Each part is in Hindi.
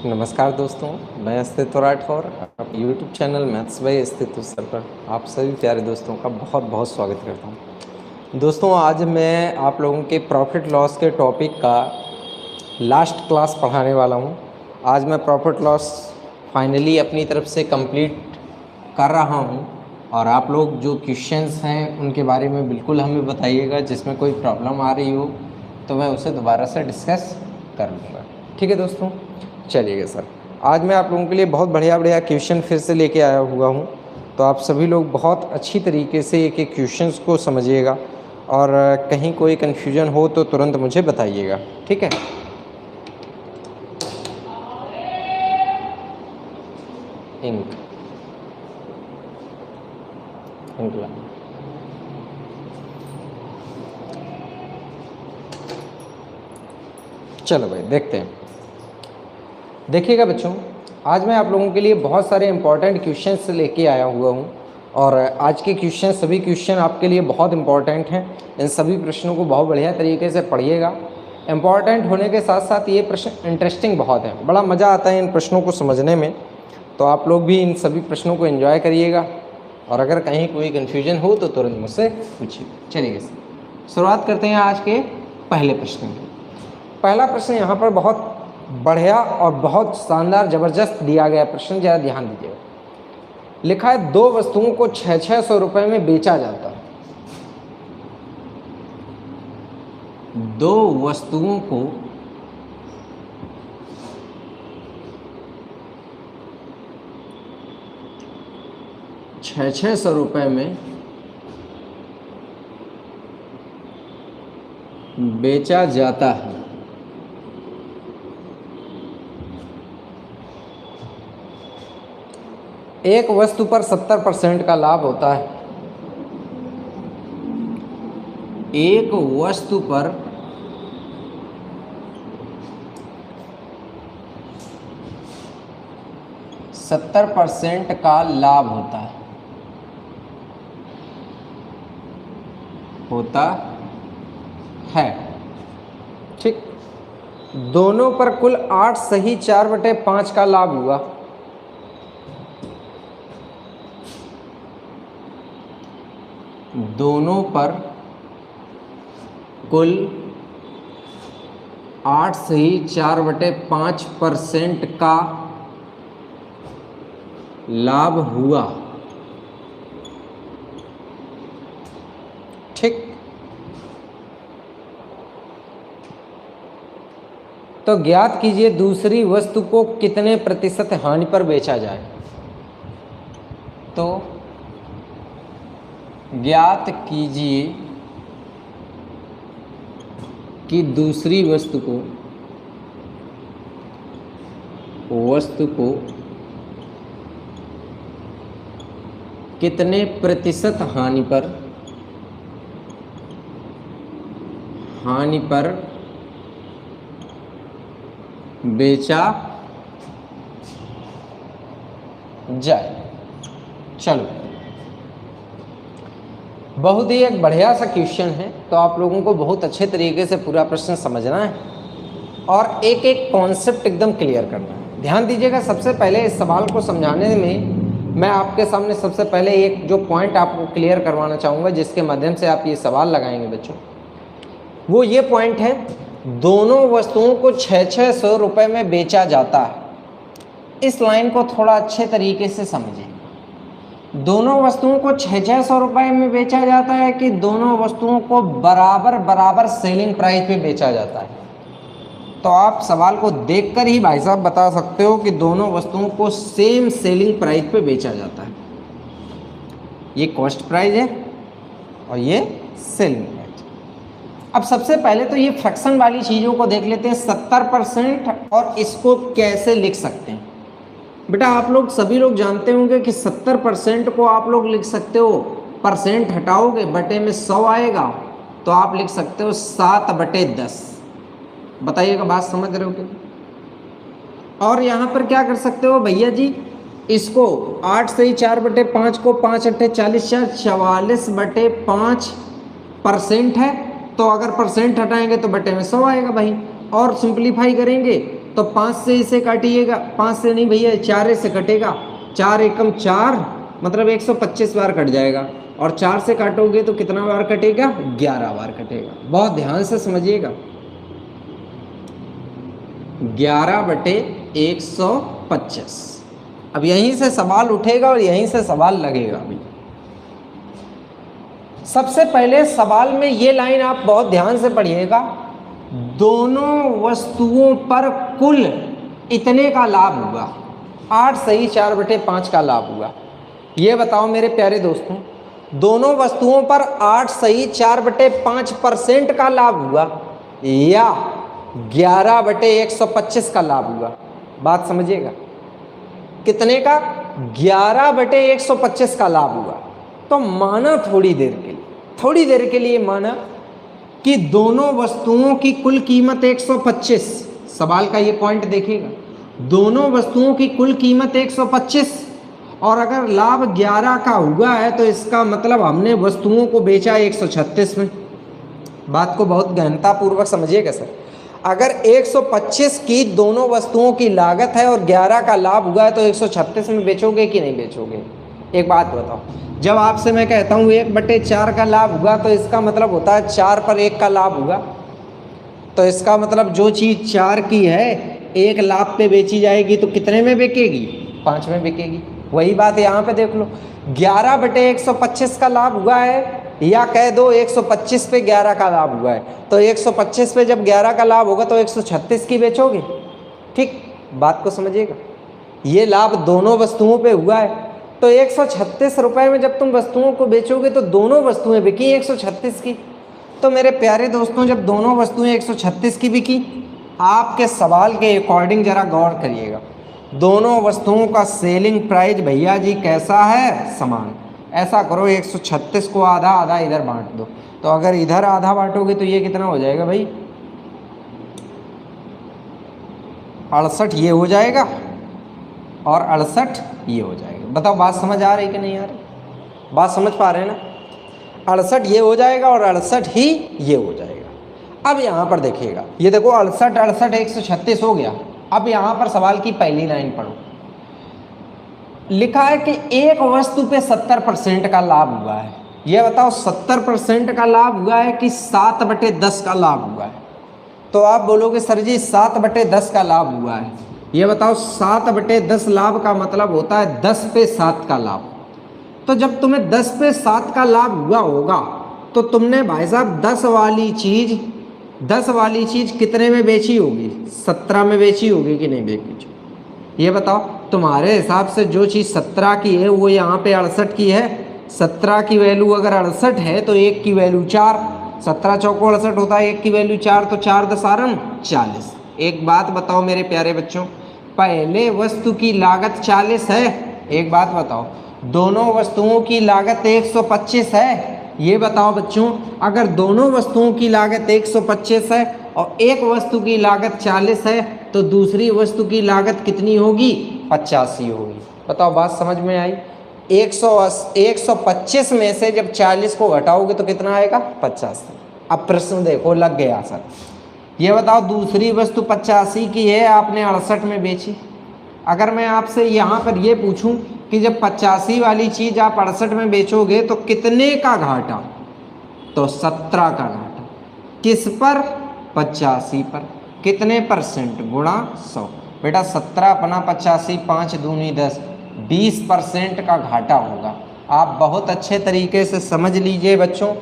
नमस्कार दोस्तों, मैं अस्तित्व राठौर अपने यूट्यूब चैनल मैथ्स बाय अस्तित्व सर पर आप सभी प्यारे दोस्तों का बहुत बहुत स्वागत करता हूं। दोस्तों, आज मैं आप लोगों के प्रॉफिट लॉस के टॉपिक का लास्ट क्लास पढ़ाने वाला हूं। आज मैं प्रॉफिट लॉस फाइनली अपनी तरफ से कंप्लीट कर रहा हूं और आप लोग जो क्वेश्चंस हैं उनके बारे में बिल्कुल हमें बताइएगा। जिसमें कोई प्रॉब्लम आ रही हो तो मैं उसे दोबारा से डिस्कस कर लूँगा। ठीक है दोस्तों, चलिएगा सर। आज मैं आप लोगों के लिए बहुत बढ़िया क्वेश्चन फिर से लेके आया हुआ हूँ, तो आप सभी लोग बहुत अच्छी तरीके से एक एक क्वेश्चंस को समझिएगा और कहीं कोई कन्फ्यूजन हो तो तुरंत मुझे बताइएगा। ठीक है, इंक चलो भाई देखते हैं। देखिएगा बच्चों, आज मैं आप लोगों के लिए बहुत सारे इंपॉर्टेंट क्वेश्चंस लेके आया हुआ हूँ और आज के क्वेश्चन सभी क्वेश्चन आपके लिए बहुत इंपॉर्टेंट हैं। इन सभी प्रश्नों को बहुत बढ़िया तरीके से पढ़िएगा। इंपॉर्टेंट होने के साथ साथ ये प्रश्न इंटरेस्टिंग बहुत है, बड़ा मज़ा आता है इन प्रश्नों को समझने में। तो आप लोग भी इन सभी प्रश्नों को एंजॉय करिएगा और अगर कहीं कोई कन्फ्यूजन हो तो तुरंत मुझसे पूछिए। चलिए शुरुआत करते हैं आज के पहले प्रश्न की। पहला प्रश्न यहाँ पर बहुत बढ़िया और बहुत शानदार ज़बरदस्त दिया गया प्रश्न, ज़रा ध्यान दीजिएगा। लिखा है 2 वस्तुओं को 600 रुपये में बेचा जाता है। 2 वस्तुओं को 600 रुपये में बेचा जाता है। एक वस्तु पर 70% का लाभ होता है। एक वस्तु पर 70% का लाभ होता है। ठीक, दोनों पर कुल 8 सही 4/5 का लाभ हुआ। दोनों पर कुल 8 सही 4/5% का लाभ हुआ। ठीक, तो ज्ञात कीजिए दूसरी वस्तु को कितने प्रतिशत हानि पर बेचा जाए। तो ज्ञात कीजिए कि दूसरी वस्तु को कितने प्रतिशत हानि पर बेचा जाए। चलो, बहुत ही एक बढ़िया सा क्वेश्चन है, तो आप लोगों को बहुत अच्छे तरीके से पूरा प्रश्न समझना है और एक एक कॉन्सेप्ट एकदम क्लियर करना है। ध्यान दीजिएगा, सबसे पहले इस सवाल को समझाने में मैं आपके सामने सबसे पहले एक जो पॉइंट आपको क्लियर करवाना चाहूँगा, जिसके माध्यम से आप ये सवाल लगाएंगे बच्चों, वो ये पॉइंट है, दोनों वस्तुओं को 600 रुपये में बेचा जाता है। इस लाइन को थोड़ा अच्छे तरीके से समझें। दोनों वस्तुओं को 600 रुपये में बेचा जाता है कि दोनों वस्तुओं को बराबर सेलिंग प्राइस पे बेचा जाता है। तो आप सवाल को देखकर ही भाई साहब बता सकते हो कि दोनों वस्तुओं को सेम सेलिंग प्राइस पे बेचा जाता है। ये कॉस्ट प्राइस है और ये सेलिंग प्राइस। अब सबसे पहले तो ये फ्रैक्शन वाली चीज़ों को देख लेते हैं, 70%, और इसको कैसे लिख सकते हैं। बेटा आप लोग सभी लोग जानते होंगे कि 70% को आप लोग लिख सकते हो, परसेंट हटाओगे बटे में 100 आएगा तो आप लिख सकते हो 7/10। बताइएगा बात समझ रहे हो क्या? और यहाँ पर क्या कर सकते हो भैया जी, इसको 8 से 4/5 को 5 8 40 44/5% है, तो अगर परसेंट हटाएंगे तो बटे में 100 आएगा भाई। और सिंप्लीफाई करेंगे तो 5 से इसे काटिएगा, 5 से नहीं भैया 4 से कटेगा, 4 एकम 4 मतलब 125 बार कट जाएगा, और 4 से काटोगे तो कितना बार कटेगा, 11 बार कटेगा। बहुत ध्यान से समझिएगा, 11/125। अब यहीं से सवाल उठेगा और यहीं से सवाल लगेगा भी। सबसे पहले सवाल में ये लाइन आप बहुत ध्यान से पढ़िएगा, दोनों वस्तुओं पर कुल इतने का लाभ हुआ, 8 सही 4/5 का लाभ हुआ। ये बताओ मेरे प्यारे दोस्तों, दोनों वस्तुओं पर 8 सही 4/5% का लाभ हुआ या 11/125 का लाभ हुआ? बात समझिएगा, कितने का, 11/125 का लाभ हुआ। तो माना थोड़ी देर के लिए माना कि दोनों वस्तुओं की कुल कीमत 125, सवाल का ये पॉइंट देखिएगा, दोनों वस्तुओं की कुल कीमत 125 और अगर लाभ 11 का हुआ है तो इसका मतलब हमने वस्तुओं को बेचा 136 में। बात को बहुत गहनता पूर्वक समझिएगा सर, अगर 125 की दोनों वस्तुओं की लागत है और 11 का लाभ हुआ है तो 136 में बेचोगे कि नहीं बेचोगे? एक बात बताओ, जब आपसे मैं कहता हूँ 1/4 का लाभ हुआ तो इसका मतलब होता है 4 पर 1 का लाभ हुआ, तो इसका मतलब जो चीज़ 4 की है 1 लाभ पे बेची जाएगी तो कितने में बिकेगी, 5 में बिकेगी। वही बात यहाँ पे देख लो, 11/125 का लाभ हुआ है या कह दो 125 पे 11 का लाभ हुआ है, तो 125 पे जब 11 का लाभ होगा तो 136 की बेचोगे। ठीक, बात को समझिएगा, ये लाभ दोनों वस्तुओं पे हुआ है तो 136 रुपये में जब तुम वस्तुओं को बेचोगे तो दोनों वस्तुएं बिकी 136 की। तो मेरे प्यारे दोस्तों, जब दोनों वस्तुएं 136 की बिकी, आपके सवाल के अकॉर्डिंग जरा गौर करिएगा, दोनों वस्तुओं का सेलिंग प्राइस भैया जी कैसा है, समान। ऐसा करो 136 को आधा आधा इधर बांट दो, तो अगर इधर आधा बांटोगे तो ये कितना हो जाएगा भाई, 68 ये हो जाएगा और 68 ये हो जाएगा। बताओ बात समझ आ रही कि नहीं आ रही? बात समझ पा रहे हैं ना? 68 ये हो जाएगा और 68 ही ये हो जाएगा। अब यहाँ पर देखिएगा, ये देखो 68 68 136 हो गया। अब यहाँ पर सवाल की पहली लाइन पढ़ो, लिखा है कि एक वस्तु पे 70% का लाभ हुआ है। ये बताओ 70% का लाभ हुआ है कि 7/10 का लाभ हुआ है? तो आप बोलोगे सर जी 7/10 का लाभ हुआ है। ये बताओ 7/10 लाभ का मतलब होता है 10 पे 7 का लाभ। तो जब तुम्हें 10 पे 7 का लाभ हुआ होगा तो तुमने भाई साहब 10 वाली चीज़ कितने में बेची होगी, 17 में बेची होगी कि नहीं बेची? ये बताओ, तुम्हारे हिसाब से जो चीज़ 17 की है वो यहाँ पे 68 की है। 17 की वैल्यू अगर 68 है तो 1 की वैल्यू 4, 17 चौको 68 होता है, 1 की वैल्यू 4, तो 4 10 40। एक बात बताओ मेरे प्यारे बच्चों, पहले वस्तु की लागत 40 है, एक बात बताओ, दोनों वस्तुओं की लागत 125 है। ये बताओ बच्चों, अगर दोनों वस्तुओं की लागत 125 है और एक वस्तु की लागत 40 है तो दूसरी वस्तु की लागत कितनी होगी, 85 होगी। बताओ बात समझ में आई? 125 में से जब 40 को घटाओगे तो कितना आएगा, 85। अब प्रश्न देखो लग गया सर। ये बताओ दूसरी वस्तु 85 की है, आपने 68 में बेची। अगर मैं आपसे यहाँ पर ये पूछूं कि जब 85 वाली चीज़ आप 68 में बेचोगे तो कितने का घाटा, तो 17 का घाटा। किस पर, 85 पर। कितने परसेंट, गुणा 100। बेटा 17 अपना 85, 5 दूनी 10, 20% का घाटा होगा। आप बहुत अच्छे तरीके से समझ लीजिए बच्चों,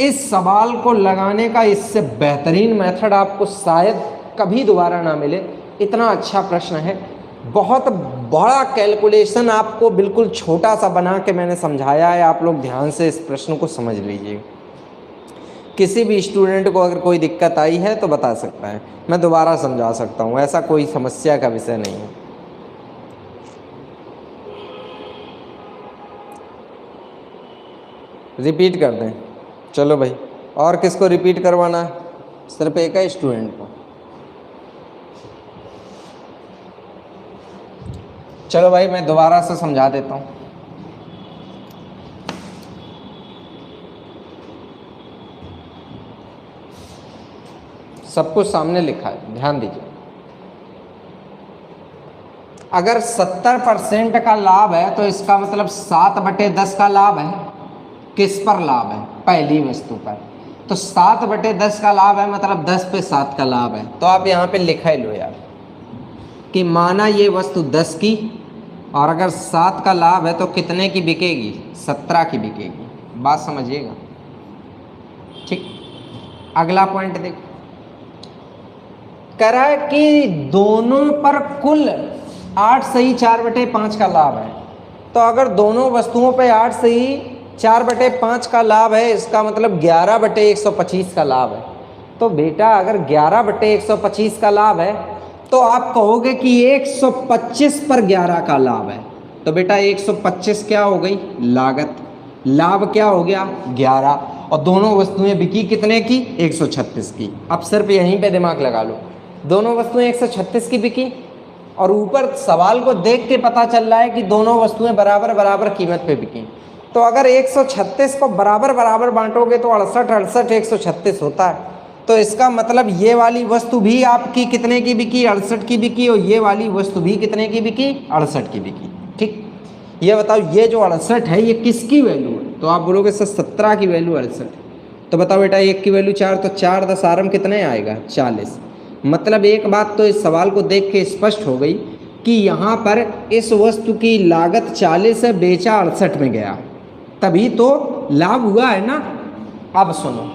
इस सवाल को लगाने का इससे बेहतरीन मेथड आपको शायद कभी दोबारा ना मिले। इतना अच्छा प्रश्न है, बहुत बड़ा कैलकुलेशन आपको बिल्कुल छोटा सा बना के मैंने समझाया है। आप लोग ध्यान से इस प्रश्न को समझ लीजिए। किसी भी स्टूडेंट को अगर कोई दिक्कत आई है तो बता सकता है, मैं दोबारा समझा सकता हूँ, ऐसा कोई समस्या का विषय नहीं है। रिपीट कर दें, चलो भाई, और किसको रिपीट करवाना है? सिर्फ एक है स्टूडेंट को। चलो भाई मैं दोबारा से समझा देता हूँ। सब कुछ सामने लिखा है, ध्यान दीजिए। अगर 70% का लाभ है तो इसका मतलब 7/10 का लाभ है। किस पर लाभ है? पहली वस्तु पर। तो 7/10 का लाभ है, मतलब 10/7 का लाभ है। तो आप यहाँ पे लिखा ही लो यार कि माना ये वस्तु 10 की, और अगर 7 का लाभ है तो कितने की बिकेगी? 17 की बिकेगी। बात समझिएगा, ठीक। अगला पॉइंट देखो, कह रहा है कि दोनों पर कुल 8 सही 4/5 का लाभ है। तो अगर दोनों वस्तुओं पे 8 सही 4/5 का लाभ है, इसका मतलब 11/125 का लाभ है। तो बेटा अगर 11/125 का लाभ है तो आप कहोगे कि 125 पर 11 का लाभ है। तो बेटा 125 क्या हो गई? लागत। लाभ क्या हो गया? 11। और दोनों वस्तुएं बिकी कितने की? 136 की। अब सिर्फ यहीं पे दिमाग लगा लो, दोनों वस्तुएं 136 की बिकी, और ऊपर सवाल को देख के पता चल रहा है कि दोनों वस्तुएं बराबर बराबर कीमत पे बिकी। तो अगर 136 को बराबर बराबर बांटोगे तो 68 136 होता है। तो इसका मतलब ये वाली वस्तु भी आपकी कितने की बिकी? 68 की बिकी। और ये वाली वस्तु भी कितने की बिकी? 68 की बिकी। ठीक, ये बताओ ये जो 68 है ये किसकी वैल्यू है? तो आप बोलोगे सर 17 की वैल्यू 68। तो बताओ बेटा एक की वैल्यू 4, तो 4 10 आरम कितने आएगा? 40। मतलब एक बात तो इस सवाल को देख के स्पष्ट हो गई कि यहाँ पर इस वस्तु की लागत 40 है, बेचा 68 में गया, तभी तो लाभ हुआ है ना। अब सुनो,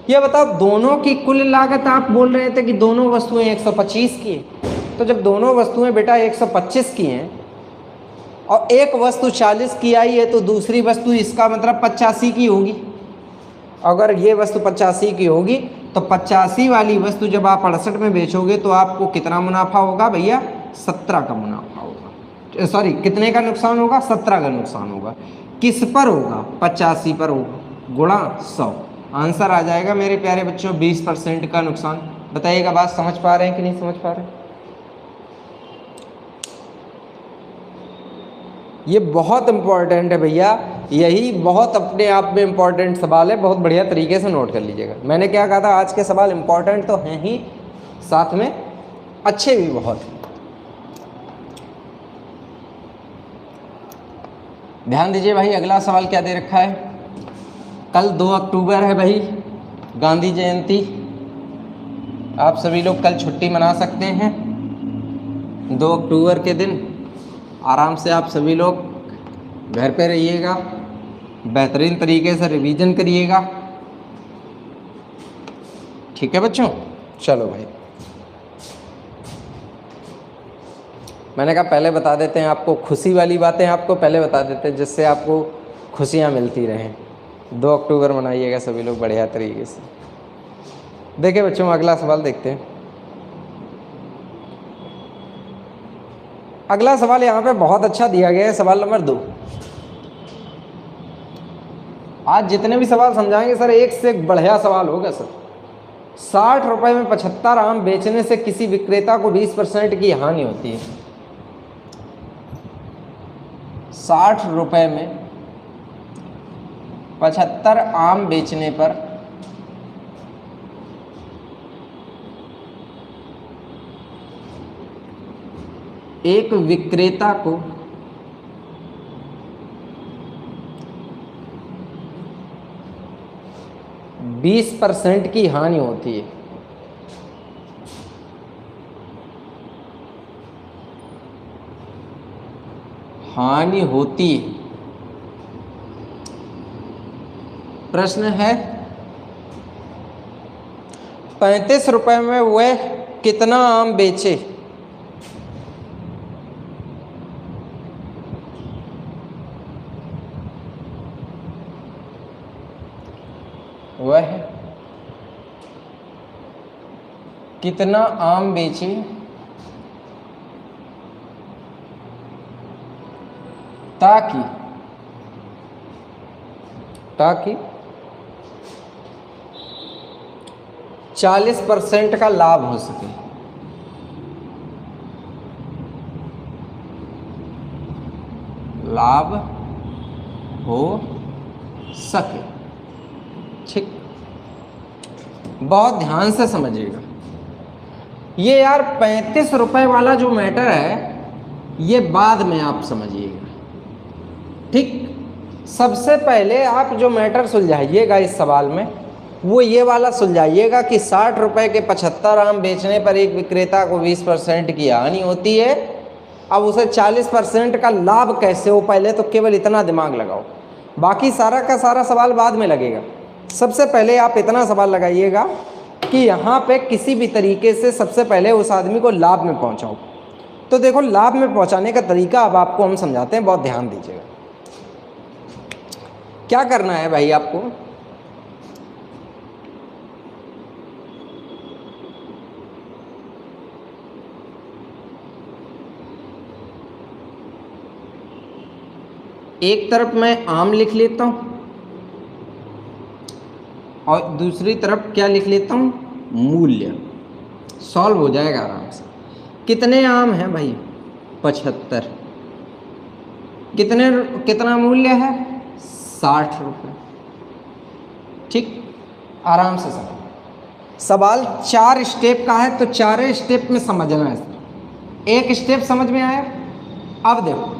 ये बताओ दोनों की कुल लागत, आप बोल रहे थे कि दोनों वस्तुएं 125 की है। तो जब दोनों वस्तुएं बेटा 125 की हैं और एक वस्तु 40 की आई है तो दूसरी वस्तु इसका मतलब 85 की होगी। अगर ये वस्तु 85 की होगी तो 85 वाली वस्तु जब आप 68 में बेचोगे तो आपको कितना मुनाफा होगा भैया? 17 का मुनाफा होगा। सॉरी, कितने का नुकसान होगा? 17 का नुकसान होगा। किस पर होगा? 85 पर होगा, गुणा 100। आंसर आ जाएगा मेरे प्यारे बच्चों 20% का नुकसान। बताइएगा बात समझ पा रहे हैं कि नहीं समझ पा रहे हैं? ये बहुत इंपॉर्टेंट है भैया, यही बहुत अपने आप में इंपॉर्टेंट सवाल है। बहुत बढ़िया तरीके से नोट कर लीजिएगा। मैंने क्या कहा था, आज के सवाल इंपॉर्टेंट तो हैं ही, साथ में अच्छे भी बहुत हैं। ध्यान दीजिए भाई, अगला सवाल क्या दे रखा है? कल 2 अक्टूबर है भाई, गांधी जयंती। आप सभी लोग कल छुट्टी मना सकते हैं। 2 अक्टूबर के दिन आराम से आप सभी लोग घर पे रहिएगा, बेहतरीन तरीके से रिवीजन करिएगा। ठीक है बच्चों? चलो भाई, मैंने कहा पहले बता देते हैं आपको, खुशी वाली बातें आपको पहले बता देते हैं जिससे आपको खुशियाँ मिलती रहें। 2 अक्टूबर मनाइएगा सभी लोग बढ़िया तरीके से। देखिए बच्चों, अगला सवाल देखते हैं। अगला सवाल यहाँ पे बहुत अच्छा दिया गया है, सवाल नंबर 2। आज जितने भी सवाल समझाएंगे सर एक से एक बढ़िया सवाल होगा सर। 60 रुपए में 75 आम बेचने से किसी विक्रेता को 20% की हानि होती है। 60 रुपए में 75 आम बेचने पर एक विक्रेता को 20% की हानि होती है। हानि होती है। प्रश्न है 35 रुपए में वह कितना आम बेचे? वह कितना आम बेचे ताकि 40% का लाभ हो सके। लाभ हो सके। ठीक, बहुत ध्यान से समझिएगा। ये यार 35 रुपए वाला जो मैटर है ये बाद में आप समझिएगा। ठीक, सबसे पहले आप जो मैटर सुलझाइएगा इस सवाल में वो ये वाला सुलझाइएगा कि 60 रुपए के 75 आम बेचने पर एक विक्रेता को 20% की हानि होती है। अब उसे 40% का लाभ कैसे हो, पहले तो केवल इतना दिमाग लगाओ, बाकी सारा का सारा सवाल बाद में लगेगा। सबसे पहले आप इतना सवाल लगाइएगा कि यहाँ पे किसी भी तरीके से सबसे पहले उस आदमी को लाभ में पहुँचाओ। तो देखो, लाभ में पहुँचाने का तरीका अब आपको हम समझाते हैं, बहुत ध्यान दीजिएगा। क्या करना है भाई आपको, एक तरफ मैं आम लिख लेता हूं और दूसरी तरफ क्या लिख लेता हूं, मूल्य। सॉल्व हो जाएगा आराम से। कितने आम हैं भाई, 75। कितना मूल्य है, 60 रुपये। ठीक, आराम से समझ। सवाल 4 स्टेप का है तो 4 स्टेप में समझना है। एक स्टेप समझ में आया। अब देखो,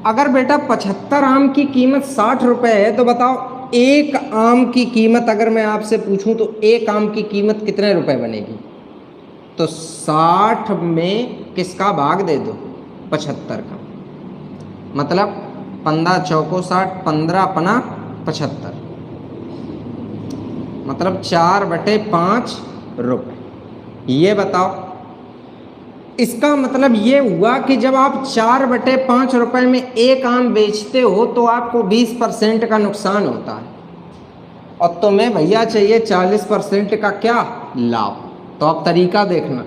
अगर बेटा 75 आम की कीमत 60 रुपये है तो बताओ एक आम की कीमत अगर मैं आपसे पूछूं तो एक आम की कीमत कितने रुपए बनेगी। तो 60 में किसका भाग दे दो, 75 का, मतलब 15 चौको 60, 15 अपना 75, मतलब 4/5 रुपये। ये बताओ, इसका मतलब ये हुआ कि जब आप 4/5 रुपये में एक आम बेचते हो तो आपको 20% का नुकसान होता है और तुम्हें भैया चाहिए 40% का क्या, लाभ। तो अब तरीका देखना,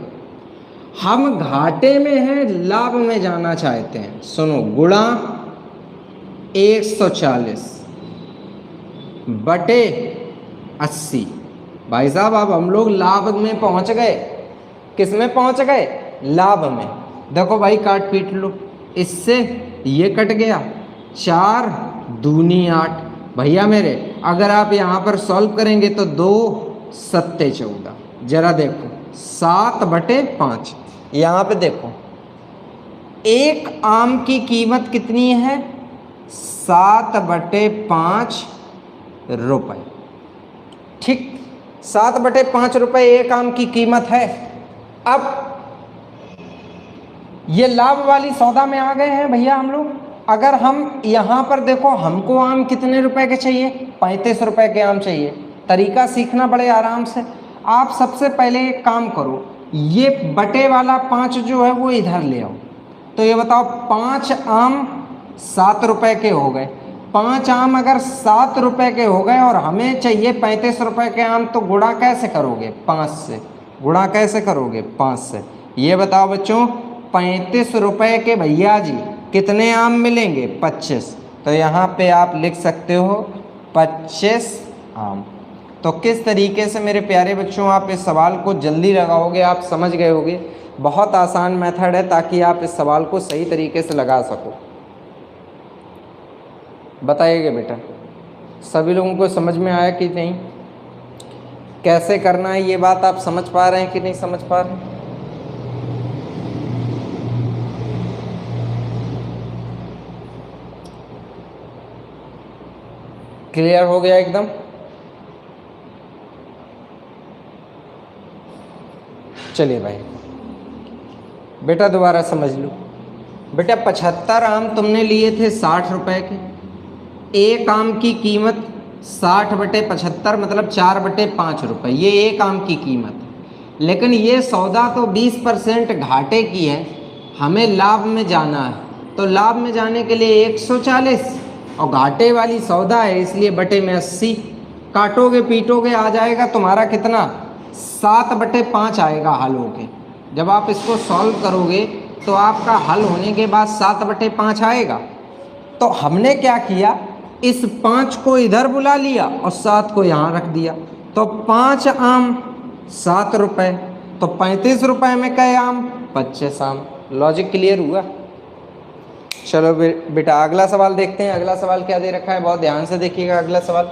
हम घाटे में हैं, लाभ में जाना चाहते हैं। सुनो, गुणा 140 बटे 80। भाई साहब अब हम लोग लाभ में पहुंच गए। किस में पहुंच गए, लाभ में। देखो भाई, काट पीट लो, इससे ये कट गया, 4 दूनी 8। भैया मेरे, अगर आप यहाँ पर सॉल्व करेंगे तो 2 सत्ते 14। जरा देखो, 7/5। यहाँ पे देखो, एक आम की कीमत कितनी है, 7/5 रुपये। ठीक, 7/5 रुपये एक आम की कीमत है। अब ये लाभ वाली सौदा में आ गए हैं भैया हम लोग। अगर हम यहाँ पर देखो, हमको आम कितने रुपए के चाहिए, 35 रुपए के आम चाहिए। तरीका सीखना बड़े आराम से। आप सबसे पहले एक काम करो, ये बटे वाला 5 जो है वो इधर ले आओ। तो ये बताओ, 5 आम 7 रुपए के हो गए। 5 आम अगर 7 रुपए के हो गए और हमें चाहिए 35 रुपए के आम, तो गुणा कैसे करोगे, 5 से। गुणा कैसे करोगे, 5 से। ये बताओ बच्चों, 35 रुपए के भैया जी कितने आम मिलेंगे, 25। तो यहाँ पे आप लिख सकते हो 25 आम। तो किस तरीके से मेरे प्यारे बच्चों आप इस सवाल को जल्दी लगाओगे, आप समझ गए होगे। बहुत आसान मेथड है ताकि आप इस सवाल को सही तरीके से लगा सको। बताइएगा बेटा, सभी लोगों को समझ में आया कि नहीं, कैसे करना है ये बात आप समझ पा रहे हैं कि नहीं समझ पा रहे हैं। क्लियर हो गया एकदम। चलिए भाई बेटा, दोबारा समझ लो। बेटा 75 आम तुमने लिए थे 60 रुपए के। एक आम की कीमत 60/75 मतलब 4/5 रुपये, ये एक आम की कीमत है। लेकिन ये सौदा तो 20% घाटे की है, हमें लाभ में जाना है। तो लाभ में जाने के लिए 140 और घाटे वाली सौदा है इसलिए बटे में 80। काटोगे पीटोगे आ जाएगा तुम्हारा कितना, 7/5 आएगा हल होके। जब आप इसको सॉल्व करोगे तो आपका हल होने के बाद 7/5 आएगा। तो हमने क्या किया, इस 5 को इधर बुला लिया और 7 को यहाँ रख दिया। तो 5 आम 7 रुपये, तो 35 रुपये में कई आम, 25 आम। लॉजिक क्लियर हुआ। चलो बेटा अगला सवाल देखते हैं। अगला सवाल क्या दे रखा है, बहुत ध्यान से देखिएगा। अगला सवाल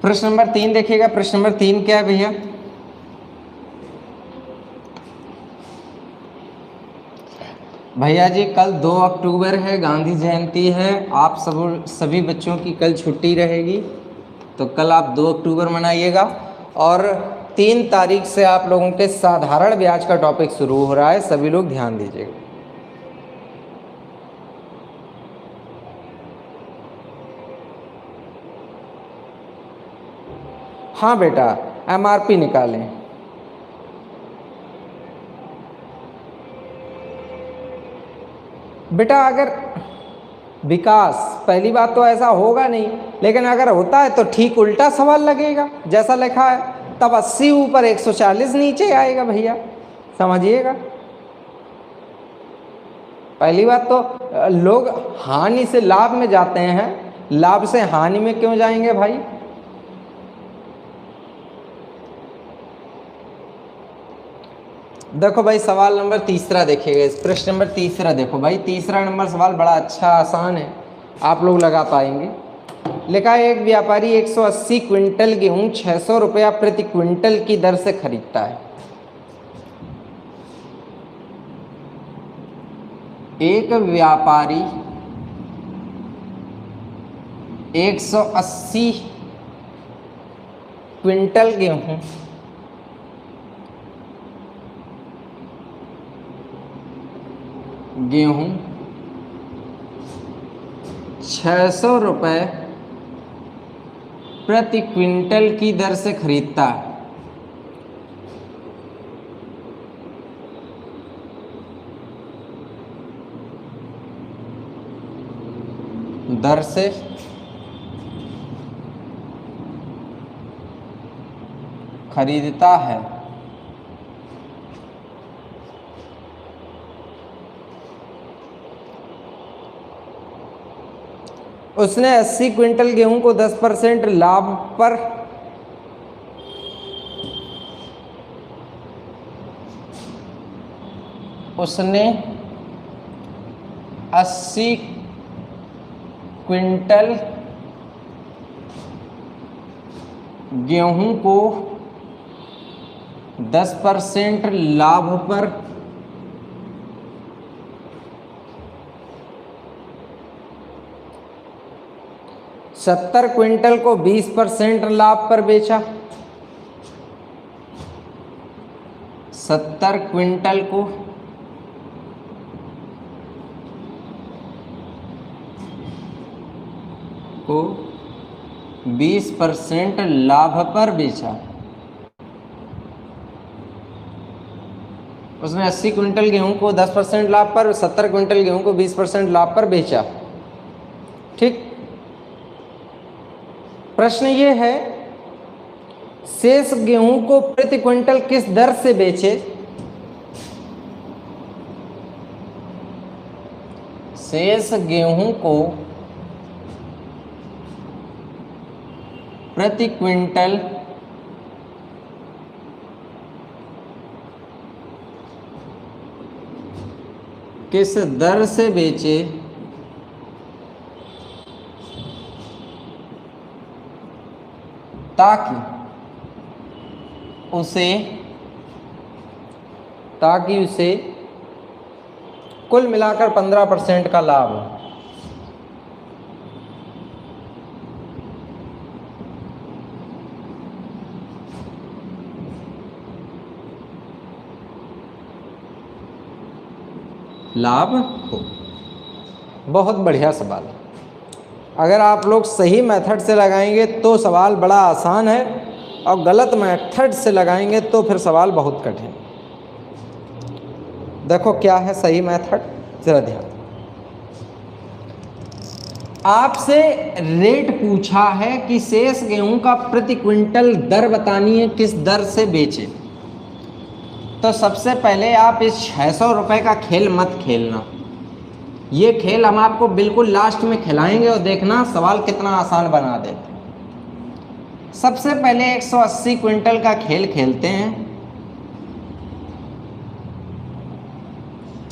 प्रश्न नंबर 3 देखिएगा। प्रश्न नंबर 3 क्या है भैया, भैया जी कल 2 अक्टूबर है, गांधी जयंती है। आप सभी बच्चों की कल छुट्टी रहेगी, तो कल आप 2 अक्टूबर मनाइएगा। और 3 तारीख से आप लोगों के साधारण ब्याज का टॉपिक शुरू हो रहा है, सभी लोग ध्यान दीजिएगा। हाँ बेटा, एमआरपी निकालें। बेटा अगर विकास, पहली बात तो ऐसा होगा नहीं, लेकिन अगर होता है तो ठीक उल्टा सवाल लगेगा जैसा लिखा है, तब 80 ऊपर 140 नीचे आएगा भैया, समझिएगा। पहली बात तो लोग हानि से लाभ में जाते हैं, लाभ से हानि में क्यों जाएंगे भाई? देखो भाई सवाल नंबर तीसरा देखिएगा, इस प्रश्न नंबर तीसरा देखो भाई, तीसरा नंबर सवाल बड़ा अच्छा आसान है, आप लोग लगा पाएंगे। लिखा है एक व्यापारी 180 क्विंटल गेहूं 600 रुपया प्रति क्विंटल की दर से खरीदता है। एक व्यापारी 180 क्विंटल गेहूं गेहूं 600 रुपये प्रति क्विंटल की दर से खरीदता है। दर से खरीदता है। उसने 80 क्विंटल गेहूं को 10% लाभ पर उसने 80 क्विंटल गेहूं को 10% लाभ पर 70 क्विंटल को 20% लाभ पर बेचा। 70 क्विंटल को 20% लाभ पर बेचा। उसने 80 क्विंटल गेहूं को 10% लाभ पर, 70 क्विंटल गेहूं को 20% लाभ पर बेचा। ठीक, प्रश्न ये है शेष गेहूं को प्रति क्विंटल किस दर से बेचे? शेष गेहूं को प्रति क्विंटल किस दर से बेचे ताकि उसे कुल मिलाकर 15% का लाभ हो। लाभ हो। बहुत बढ़िया सवाल है। अगर आप लोग सही मेथड से लगाएंगे तो सवाल बड़ा आसान है, और गलत मेथड से लगाएंगे तो फिर सवाल बहुत कठिन। देखो क्या है सही मेथड, जरा ध्यान। आपसे रेट पूछा है कि शेष गेहूं का प्रति क्विंटल दर बतानी है, किस दर से बेचे। तो सबसे पहले आप इस 600 रुपये का खेल मत खेलना। ये खेल हम आपको बिल्कुल लास्ट में खिलाएंगे और देखना सवाल कितना आसान बना देते हैं। सबसे पहले 180 क्विंटल का खेल खेलते हैं।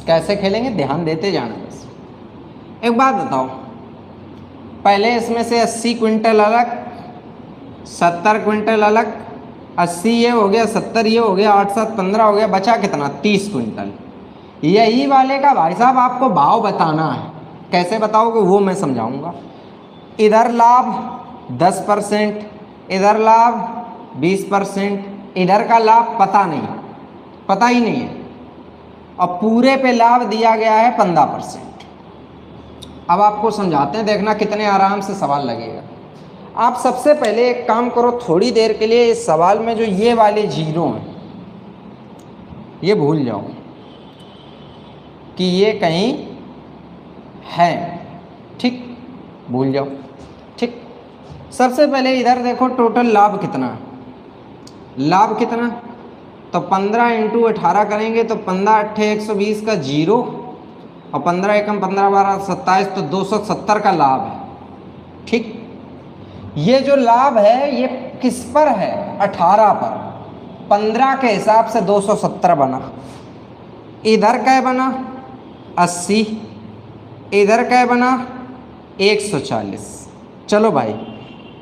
कैसे खेलेंगे ध्यान देते जाना। बस एक बात बताओ, पहले इसमें से 80 क्विंटल अलग, 70 क्विंटल अलग, 80 ये हो गया, 70 ये हो गया, 8 7 15 हो गया, बचा कितना 30 क्विंटल। यही वाले का भाई साहब आपको भाव बताना है, कैसे बताओगे वो मैं समझाऊंगा। इधर लाभ 10%, इधर लाभ 20%, इधर का लाभ पता नहीं, पता ही नहीं है, और पूरे पे लाभ दिया गया है 15%। अब आपको समझाते हैं, देखना कितने आराम से सवाल लगेगा। आप सबसे पहले एक काम करो, थोड़ी देर के लिए इस सवाल में जो ये वाले जीरो हैं ये भूल जाओ कि ये कहीं है, ठीक, भूल जाओ, ठीक। सबसे पहले इधर देखो टोटल लाभ कितना है, लाभ कितना, तो 15 इंटू 18 करेंगे तो 15 अट्ठे 120 का जीरो, और 15 एकम 15 12 27, तो 270 का लाभ है, ठीक। ये जो लाभ है ये किस पर है, 18 पर, 15 के हिसाब से 270 बना। इधर क्या बना 80, इधर क्या बना 140। चलो भाई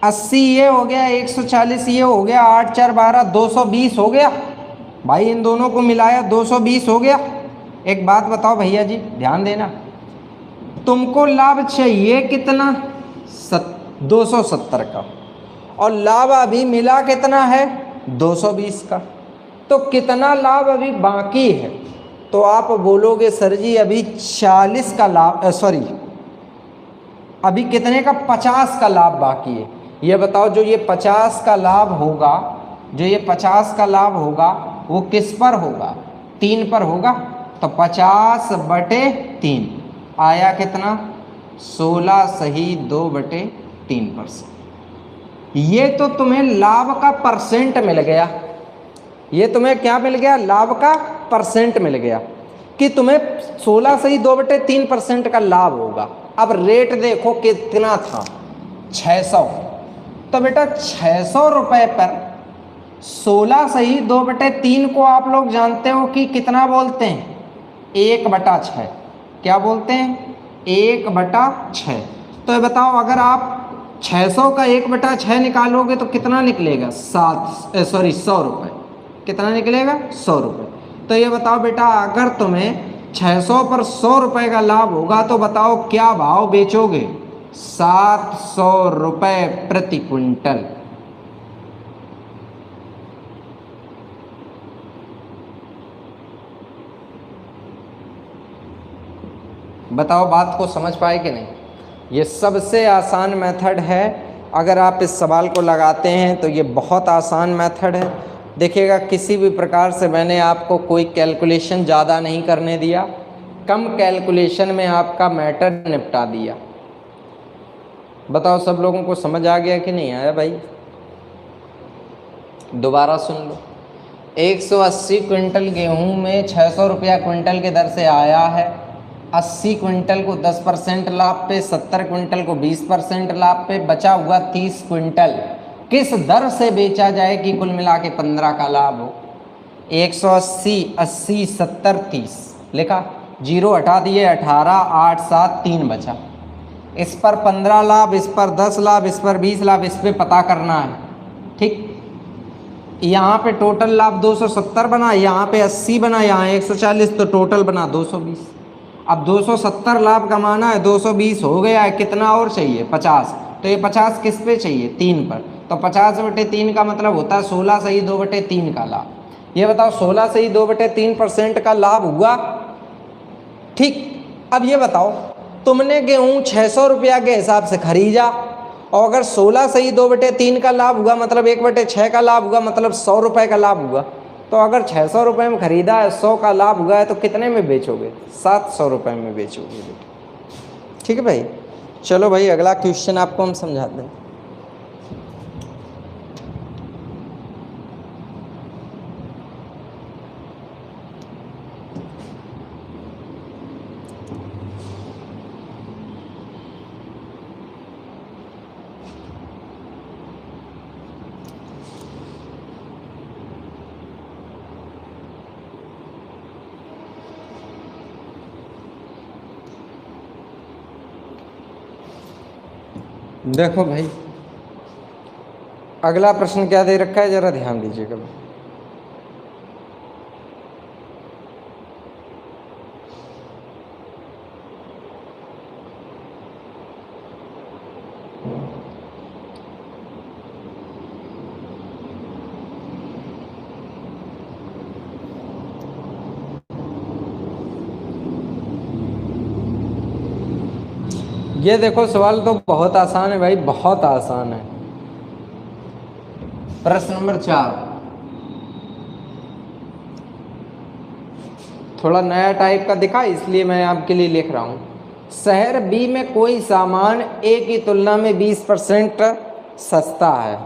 80 ये हो गया, 140 ये हो गया, 8 4 12 220 हो गया भाई, इन दोनों को मिलाया 220 हो गया। एक बात बताओ भैया जी, ध्यान देना, तुमको लाभ चाहिए कितना 270 का, और लाभ अभी मिला कितना है 220 का, तो कितना लाभ अभी बाकी है, तो आप बोलोगे सर जी अभी 40 का लाभ, सॉरी अभी कितने का 50 का लाभ बाकी है। ये बताओ जो ये 50 का लाभ होगा, जो ये 50 का लाभ होगा वो किस पर होगा, 3 पर होगा, तो 50/3 आया कितना 16 सही 2/3%। ये तो तुम्हें लाभ का परसेंट मिल गया, ये तुम्हें क्या मिल गया, लाभ का परसेंट मिल गया, कि तुम्हें 16 सही 2/3% का लाभ होगा। अब रेट देखो कितना था 600, तो बेटा 600 रुपये पर 16 सही 2/3 को आप लोग जानते हो कि कितना बोलते हैं, 1/6। क्या बोलते हैं, 1/6। तो ये बताओ अगर आप 600 का 1/6 निकालोगे तो कितना निकलेगा, 100 रुपये। कितना निकलेगा 100 रुपये। तो ये बताओ बेटा अगर तुम्हें 600 पर 100 रुपये का लाभ होगा तो बताओ क्या भाव बेचोगे, 700 रुपये प्रति क्विंटल। बताओ बात को समझ पाए कि नहीं। ये सबसे आसान मेथड है, अगर आप इस सवाल को लगाते हैं तो ये बहुत आसान मेथड है। देखिएगा किसी भी प्रकार से मैंने आपको कोई कैलकुलेशन ज़्यादा नहीं करने दिया, कम कैलकुलेशन में आपका मैटर निपटा दिया। बताओ सब लोगों को समझ आ गया कि नहीं आया भाई, दोबारा सुन लो। 180 क्विंटल गेहूं में 600 रुपया क्विंटल के दर से आया है, 80 क्विंटल को 10% लाभ पे, 70 क्विंटल को 20% लाभ पे, बचा हुआ 30 क्विंटल किस दर से बेचा जाए कि कुल मिला के 15 का लाभ हो। 180 80 70 30 लिखा, जीरो हटा दिए, 18 8 7 3 बचा। इस पर 15 लाभ, इस पर 10 लाभ, इस पर 20 लाभ, इस पे पता करना है, ठीक। यहाँ पे टोटल लाभ 270 बना, यहाँ पे 80 बना, यहाँ 140, तो टोटल बना 220। अब 270 लाभ कमाना है, 220 हो गया है, कितना और चाहिए 50। तो ये 50 किस पे चाहिए, 3 पर, तो 50/3 का मतलब होता है 16 सही 2/3 का लाभ। ये बताओ 16 सही 2/3% का लाभ हुआ, ठीक। अब ये बताओ तुमने गेहूँ 600 रुपया के हिसाब से खरीदा, और अगर 16 सही 2/3 का लाभ हुआ मतलब 1/6 का लाभ हुआ, मतलब 100 रुपये का लाभ हुआ। तो अगर 600 रुपये में खरीदा है, 100 का लाभ हुआ है, तो कितने में बेचोगे, 700 रुपये में बेचोगे बेटा, ठीक है भाई। चलो भाई अगला क्वेश्चन आपको हम समझाते हैं। देखो भाई अगला प्रश्न क्या दे रखा है, जरा ध्यान दीजिएगा। ये देखो सवाल तो बहुत आसान है भाई, बहुत आसान है। प्रश्न नंबर 4, थोड़ा नया टाइप का दिखा इसलिए मैं आपके लिए लिख रहा हूं। शहर बी में कोई सामान ए की तुलना में 20% सस्ता है।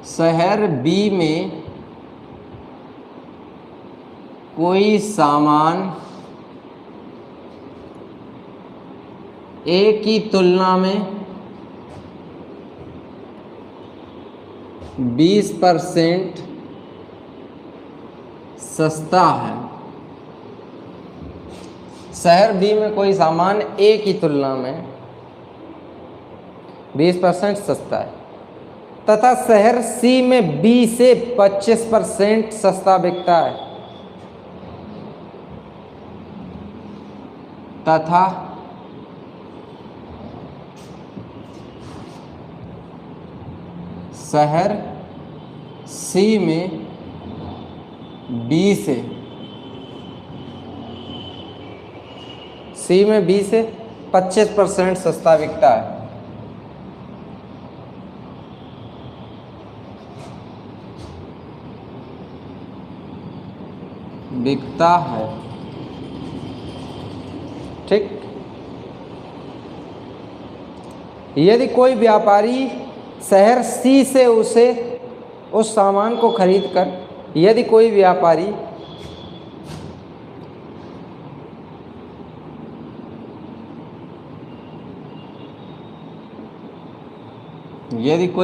शहर बी में कोई सामान ए की तुलना में 20% सस्ता है। शहर बी में कोई सामान ए की तुलना में 20% सस्ता है तथा शहर सी में बी से 25% सस्ता बिकता है तथा शहर सी में बी से 25% सस्ता बिकता है। ठीक। यदि कोई व्यापारी शहर सी से उस सामान को खरीद कर यदि कोई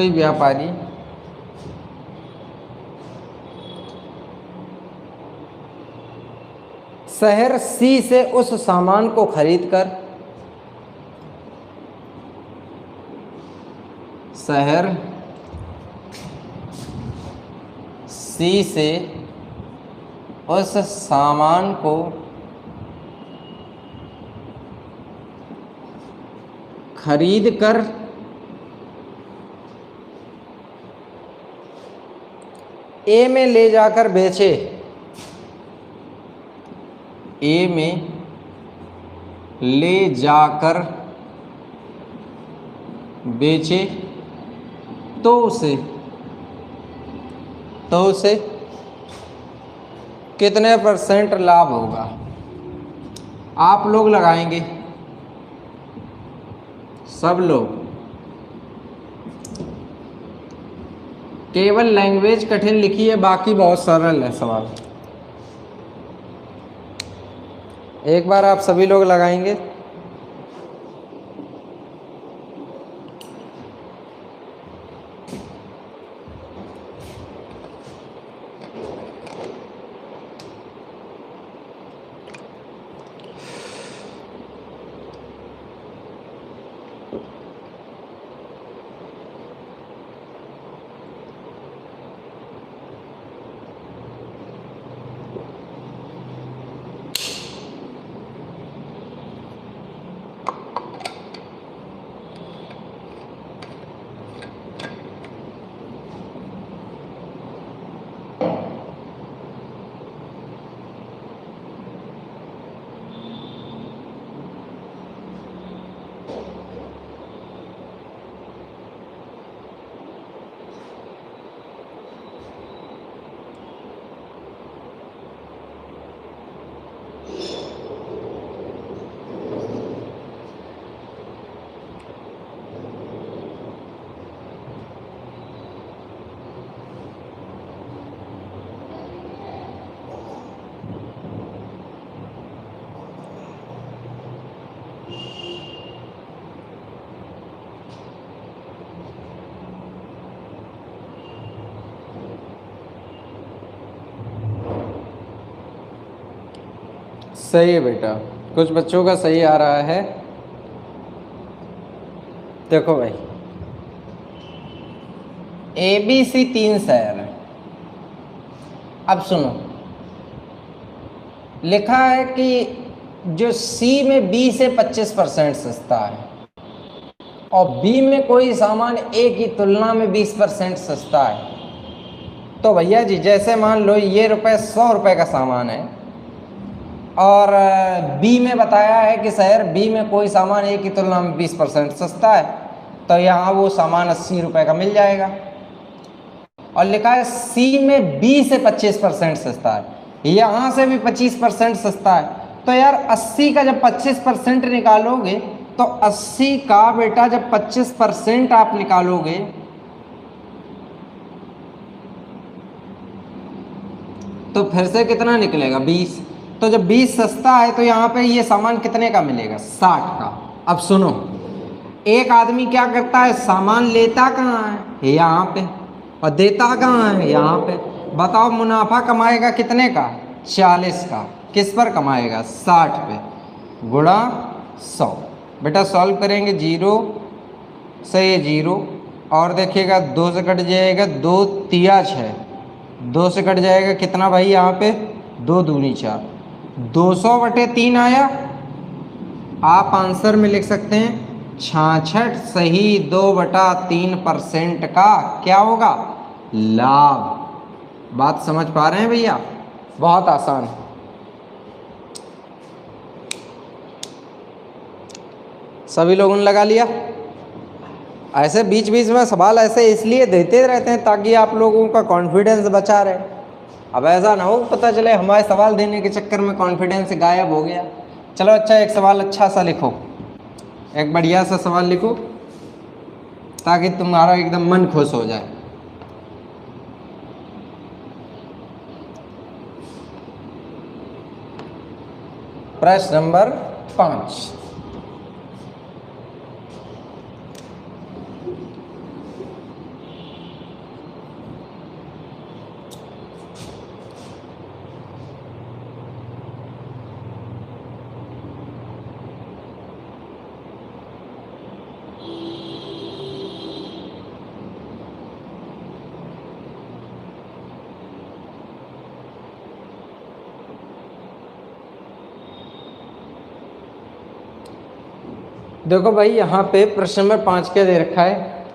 व्यापारी शहर सी से उस सामान को खरीदकर शहर सी से उस सामान को खरीदकर ए में ले जाकर बेचे, ए में ले जाकर बेचे तो उसे कितने % लाभ होगा? आप लोग लगाएंगे, सब लोग। केवल लैंग्वेज कठिन लिखी है, बाकी बहुत सरल है सवाल। एक बार आप सभी लोग लगाएंगे। सही है बेटा, कुछ बच्चों का सही आ रहा है। देखो भाई, ABC 3 शहर है। अब सुनो, लिखा है कि जो C में B से 25% सस्ता है और B में कोई सामान A की तुलना में 20% सस्ता है। तो भैया जी, जैसे मान लो ये ₹100 का सामान है और बी में बताया है कि शहर बी में कोई सामान ए की तुलना में 20% सस्ता है, तो यहाँ वो सामान 80 रुपये का मिल जाएगा। और लिखा है सी में बी से 25% सस्ता है, यहाँ से भी 25% सस्ता है। तो यार 80 का जब 25% निकालोगे तो 80 का बेटा जब 25% आप निकालोगे तो फिर से कितना निकलेगा 20। तो जब 20 सस्ता है तो यहाँ पे ये सामान कितने का मिलेगा 60 का। अब सुनो, एक आदमी क्या करता है, सामान लेता कहाँ है यहाँ पे और देता कहाँ है यहाँ पे। बताओ मुनाफा कमाएगा कितने का 40 का, किस पर कमाएगा 60 पे, गुणा 100। बेटा सॉल्व करेंगे, 0 से ये 0 और देखिएगा 2 से कट जाएगा, 2 तिया 6, 2 से कट जाएगा कितना भाई यहाँ पे 2 दूनी 4, 200/3 आया। आप आंसर में लिख सकते हैं 66 सही 2/3% का क्या होगा लाभ। बात समझ पा रहे हैं भैया, बहुत आसान है। सभी लोगों ने लगा लिया। ऐसे बीच बीच में सवाल ऐसे इसलिए देते रहते हैं ताकि आप लोगों का कॉन्फिडेंस बचा रहे। अब ऐसा ना हो पता चले हमारे सवाल देने के चक्कर में कॉन्फिडेंस गायब हो गया। चलो अच्छा, एक सवाल अच्छा सा लिखो, एक बढ़िया सा सवाल लिखो ताकि तुम्हारा एकदम मन खुश हो जाए। प्रश्न नंबर 5। देखो भाई यहाँ पे प्रश्न नंबर 5 क्या दे रखा है,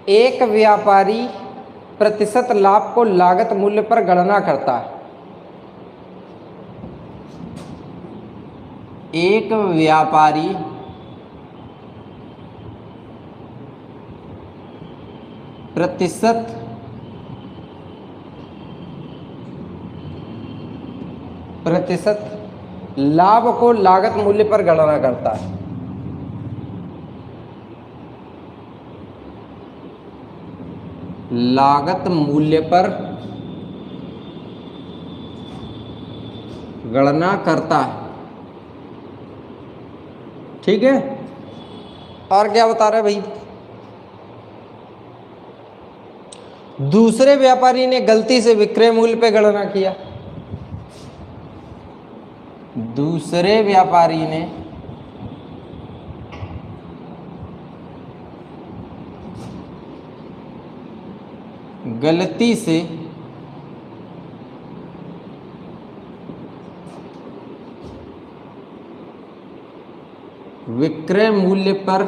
एक व्यापारी प्रतिशत लाभ को लागत मूल्य पर गणना करता है। एक व्यापारी प्रतिशत लाभ को लागत मूल्य पर गणना करता है। लागत मूल्य पर गणना करता है, ठीक है। और क्या बता रहे भाई, दूसरे व्यापारी ने गलती से विक्रय मूल्य पे गणना किया। दूसरे व्यापारी ने गलती से विक्रय मूल्य पर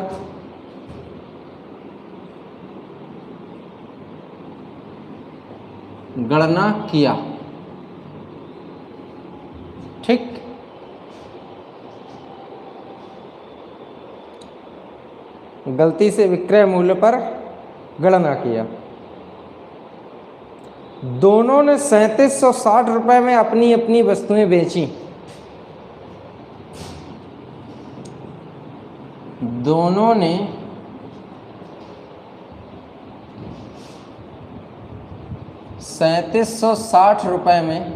गणना किया, ठीक। गलती से विक्रय मूल्य पर गणना किया। दोनों ने 3760 रुपये में अपनी अपनी वस्तुएं बेची। दोनों ने 3760 रुपये में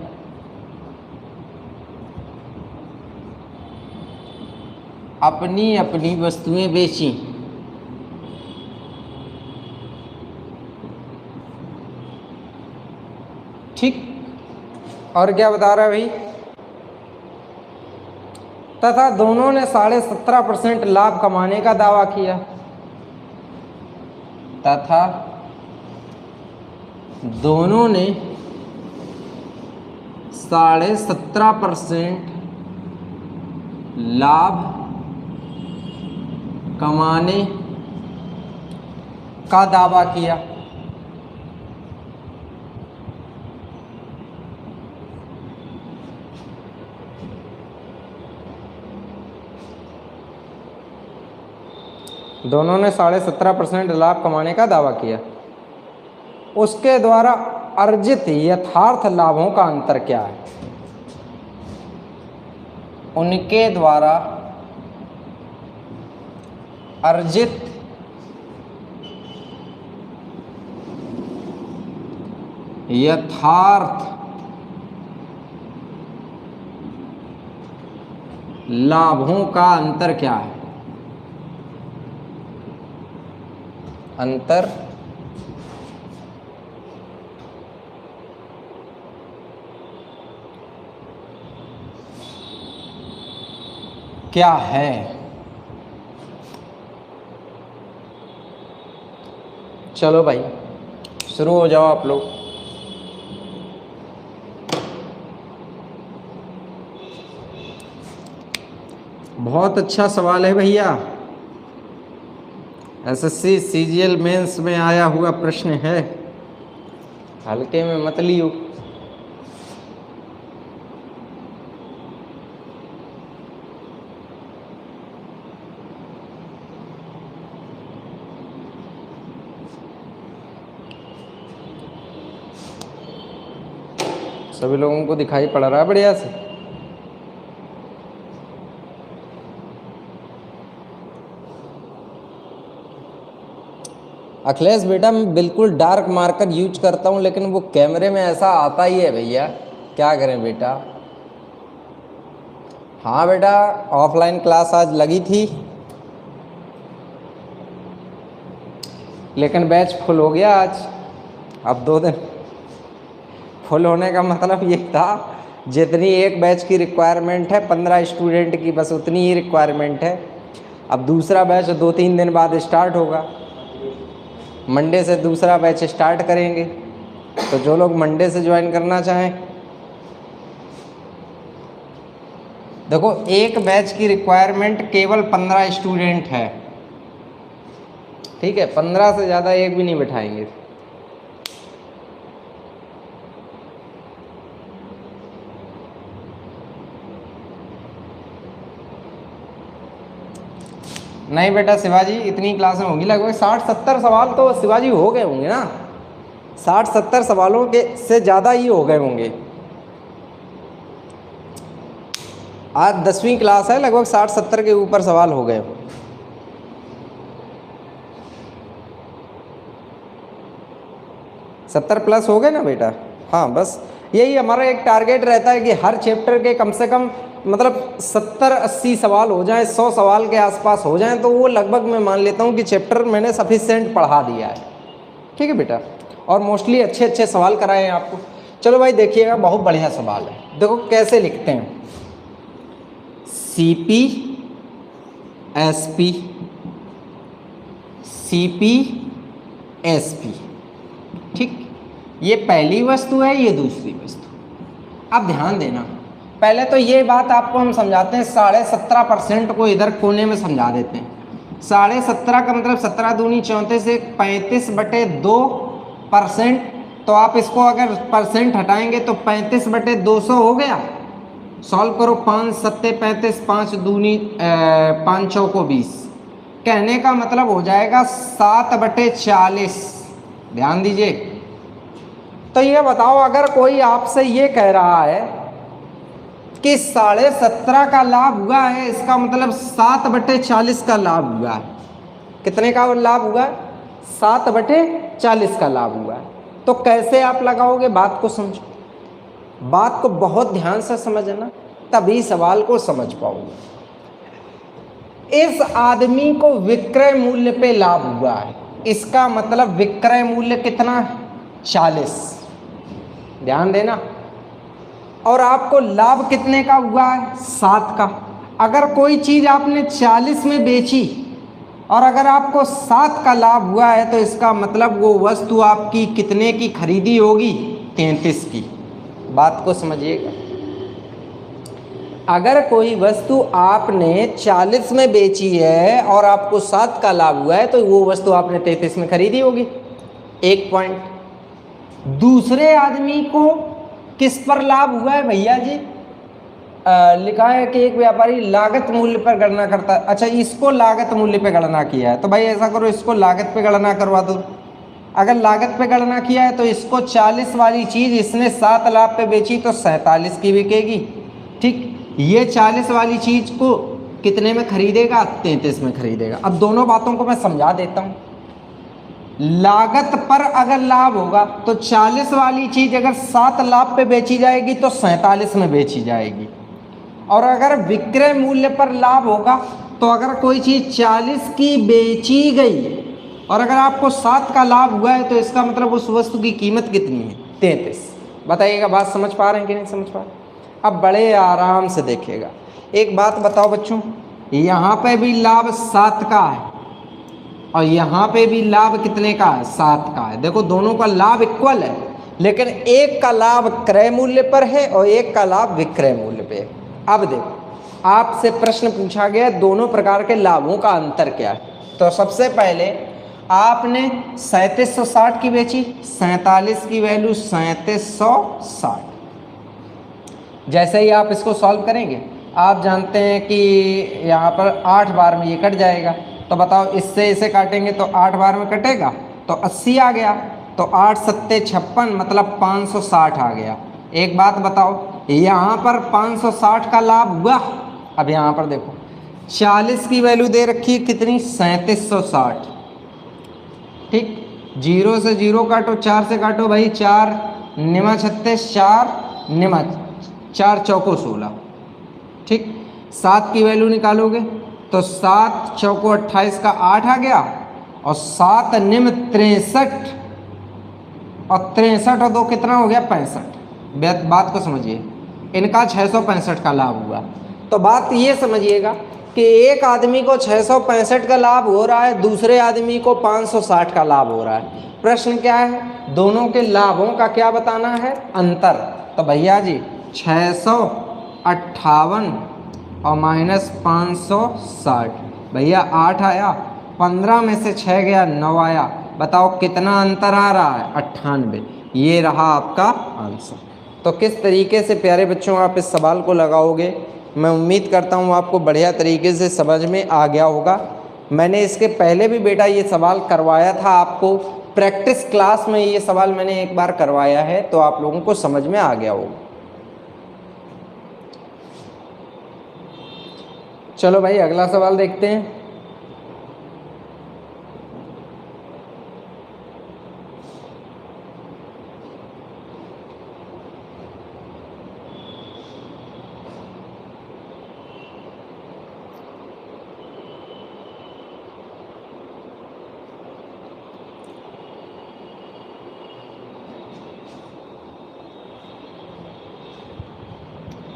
अपनी अपनी वस्तुएं बेची। ठीक। और क्या बता रहा है भाई, तथा दोनों ने 17.5% लाभ कमाने का दावा किया। तथा दोनों ने 17.5% लाभ कमाने का दावा किया। दोनों ने 17.5% लाभ कमाने का दावा किया। उसके द्वारा अर्जित यथार्थ लाभों का अंतर क्या है? उनके द्वारा अर्जित यथार्थ लाभों का अंतर क्या है? अंतर क्या है? चलो भाई शुरू हो जाओ आप लोग। बहुत अच्छा सवाल है भैया, एसएससी सीजीएल मेंस में आया हुआ प्रश्न है, हल्के में मत लियो। सभी लोगों को दिखाई पड़ रहा है बढ़िया से? अखिलेश बेटा मैं बिल्कुल डार्क मार्कर यूज करता हूँ, लेकिन वो कैमरे में ऐसा आता ही है भैया, क्या करें बेटा। हाँ बेटा ऑफलाइन क्लास आज लगी थी, लेकिन बैच फुल हो गया आज। अब 2 दिन फुल होने का मतलब ये था, जितनी एक बैच की रिक्वायरमेंट है 15 स्टूडेंट की, बस उतनी ही रिक्वायरमेंट है। अब दूसरा बैच 2-3 दिन बाद स्टार्ट होगा, मंडे से दूसरा बैच स्टार्ट करेंगे। तो जो लोग मंडे से ज्वाइन करना चाहें, देखो एक बैच की रिक्वायरमेंट केवल 15 स्टूडेंट है, ठीक है, 15 से ज़्यादा एक भी नहीं बिठाएंगे। नहीं बेटा शिवाजी इतनी क्लासें होंगी, लगभग 60-70 सवाल तो शिवाजी हो गए होंगे ना, 60-70 सवालों के से ज़्यादा ही हो गए होंगे। आज 10वीं क्लास है, लगभग 60-70 के ऊपर सवाल हो गए हो। सत्तर प्लस हो गए ना बेटा? हाँ बस यही हमारा एक टारगेट रहता है कि हर चैप्टर के कम से कम मतलब 70-80 सवाल हो जाएं, 100 सवाल के आसपास हो जाएं, तो वो लगभग मैं मान लेता हूँ कि चैप्टर मैंने सफिशिएंट पढ़ा दिया है, ठीक है बेटा। और मोस्टली अच्छे अच्छे सवाल कराए हैं आपको। चलो भाई देखिएगा, बहुत बढ़िया सवाल है, देखो कैसे लिखते हैं। CP SP CP SP, ठीक, ये पहली वस्तु है, ये दूसरी वस्तु। अब ध्यान देना, पहले तो ये बात आपको हम समझाते हैं, 17.5% को इधर कोने में समझा देते हैं। 17.5 का मतलब 17 दूनी 34 से 35/2%, तो आप इसको अगर परसेंट हटाएंगे तो 35/200 हो गया। सॉल्व करो, 5 सत्ते 35, 5 दूनी 5 चौको 20, कहने का मतलब हो जाएगा 7/40। ध्यान दीजिए। तो ये बताओ, अगर कोई आपसे ये कह रहा है कि 17.5 का लाभ हुआ है, इसका मतलब 7/40 का लाभ हुआ है। कितने का लाभ हुआ है? 7/40 का लाभ हुआ है। तो कैसे आप लगाओगे? बात को समझो, बात को बहुत ध्यान से समझना, तभी सवाल को समझ पाओगे। इस आदमी को विक्रय मूल्य पे लाभ हुआ है, इसका मतलब विक्रय मूल्य कितना है? 40। ध्यान देना। और आपको लाभ कितने का हुआ है? 7 का। अगर कोई चीज आपने 40 में बेची और अगर आपको 7 का लाभ हुआ है, तो इसका मतलब वो वस्तु आपकी कितने की खरीदी होगी? 33 की। बात को समझिएगा। अगर कोई वस्तु आपने 40 में बेची है और आपको 7 का लाभ हुआ है, तो वो वस्तु आपने 33 में खरीदी होगी। एक पॉइंट। दूसरे आदमी को किस पर लाभ हुआ है भैया जी? लिखा है कि एक व्यापारी लागत मूल्य पर गणना करता है। अच्छा, इसको लागत मूल्य पे गणना किया है, तो भाई ऐसा करो, इसको लागत पे गणना करवा दो। अगर लागत पे गणना किया है तो इसको 40 वाली चीज इसने 7 लाख पे बेची तो 47 की बिकेगी। ठीक, ये 40 वाली चीज को कितने में खरीदेगा? 33 में खरीदेगा। अब दोनों बातों को मैं समझा देता हूं। लागत पर अगर लाभ होगा तो 40 वाली चीज अगर 7 लाख पे बेची जाएगी तो 47 में बेची जाएगी। और अगर विक्रय मूल्य पर लाभ होगा तो अगर कोई चीज 40 की बेची गई और अगर आपको 7 का लाभ हुआ है तो इसका मतलब उस वस्तु की कीमत कितनी है? 33। बताइएगा, बात समझ पा रहे हैं कि नहीं समझ पा रहे? अब बड़े आराम से देखिएगा। एक बात बताओ बच्चों, यहाँ पे भी लाभ 7 का है और यहाँ पे भी लाभ कितने का है? 7 का है। देखो, दोनों का लाभ इक्वल है, लेकिन एक का लाभ क्रय मूल्य पर है और एक का लाभ विक्रय मूल्य पे है। अब देखो, आपसे प्रश्न पूछा गया दोनों प्रकार के लाभों का अंतर क्या है। तो सबसे पहले आपने 3760 की बेची, 47 की वैल्यू 3760। जैसे ही आप इसको सॉल्व करेंगे, आप जानते हैं कि यहाँ पर 8 बार में ये कट जाएगा, तो बताओ इससे इसे काटेंगे तो 8 बार में कटेगा तो 80 आ गया, तो 8 सत्ते 56 मतलब 560 आ गया। एक बात बताओ, यहाँ पर 560 का लाभ हुआ। अब यहाँ पर देखो, 40 की वैल्यू दे रखी है कितनी? 3760। ठीक, 0 से 0 काटो, 4 से काटो भाई, 4 निमा 36, 4 निमा 4 चौको 16। ठीक, 7 की वैल्यू निकालोगे तो 7 चौको 28 का 8 आ गया और 7 निम 63 और 63 और 2 कितना हो गया? 65। बात को समझिए, इनका 665 का लाभ हुआ। तो बात ये समझिएगा कि एक आदमी को 665 का लाभ हो रहा है, दूसरे आदमी को 560 का लाभ हो रहा है। प्रश्न क्या है? दोनों के लाभों का क्या बताना है? अंतर। तो भैया जी 658 और माइनस 560, भैया 8 आया, 15 में से 6 गया, 9 आया। बताओ कितना अंतर आ रहा है? 98। ये रहा आपका आंसर। तो किस तरीके से प्यारे बच्चों आप इस सवाल को लगाओगे, मैं उम्मीद करता हूँ आपको बढ़िया तरीके से समझ में आ गया होगा। मैंने इसके पहले भी बेटा ये सवाल करवाया था आपको, प्रैक्टिस क्लास में ये सवाल मैंने एक बार करवाया है, तो आप लोगों को समझ में आ गया होगा। चलो भाई, अगला सवाल देखते हैं।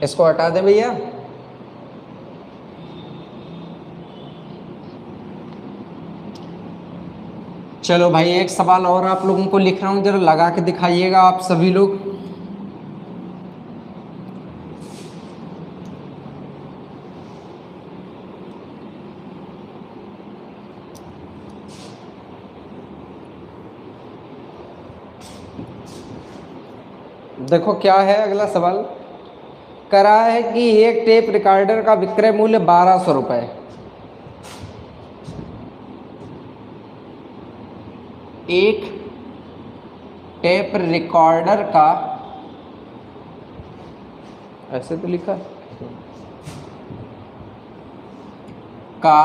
इसको हटा दें भैया। चलो भाई, एक सवाल और आप लोगों को लिख रहा हूं, जरा लगा के दिखाइएगा आप सभी लोग। देखो क्या है अगला सवाल। करा है कि एक टेप रिकॉर्डर का विक्रय मूल्य 1200 रुपये, एक टेप रिकॉर्डर का, ऐसे तो लिखा का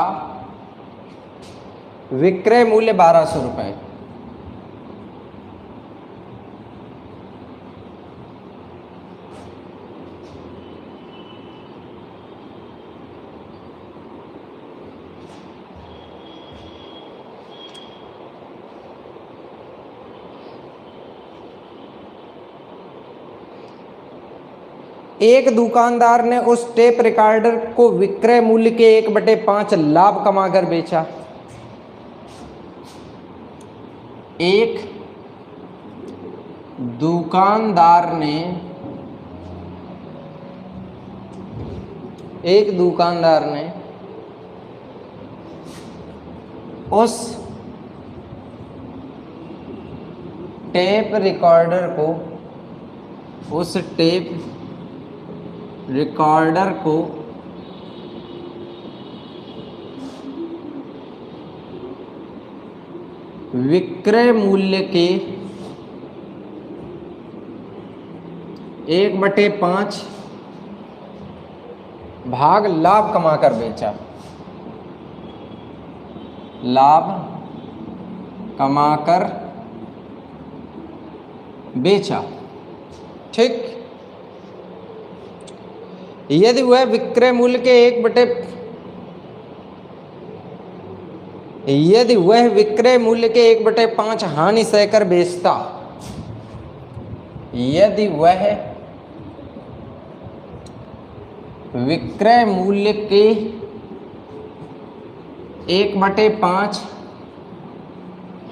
विक्रय मूल्य 1200 रुपये। एक दुकानदार ने उस टेप रिकॉर्डर को विक्रय मूल्य के 1/5 लाभ कमाकर बेचा। एक दुकानदार ने उस टेप रिकॉर्डर को, उस टेप रिकॉर्डर को विक्रय मूल्य के 1/5 भाग लाभ कमाकर बेचा। लाभ कमाकर बेचा, ठीक। यदि वह विक्रय मूल्य के 1/5 हानि सहकर बेचता, यदि वह विक्रय मूल्य के 1/5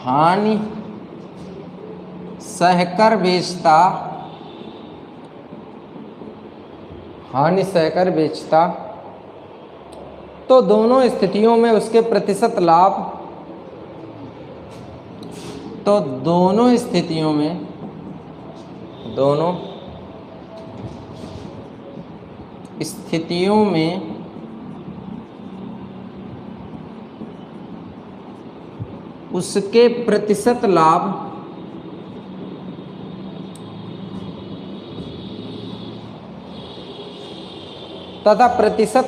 हानि सहकर बेचता, तो दोनों स्थितियों में उसके प्रतिशत लाभ, दोनों स्थितियों में उसके प्रतिशत लाभ तथा प्रतिशत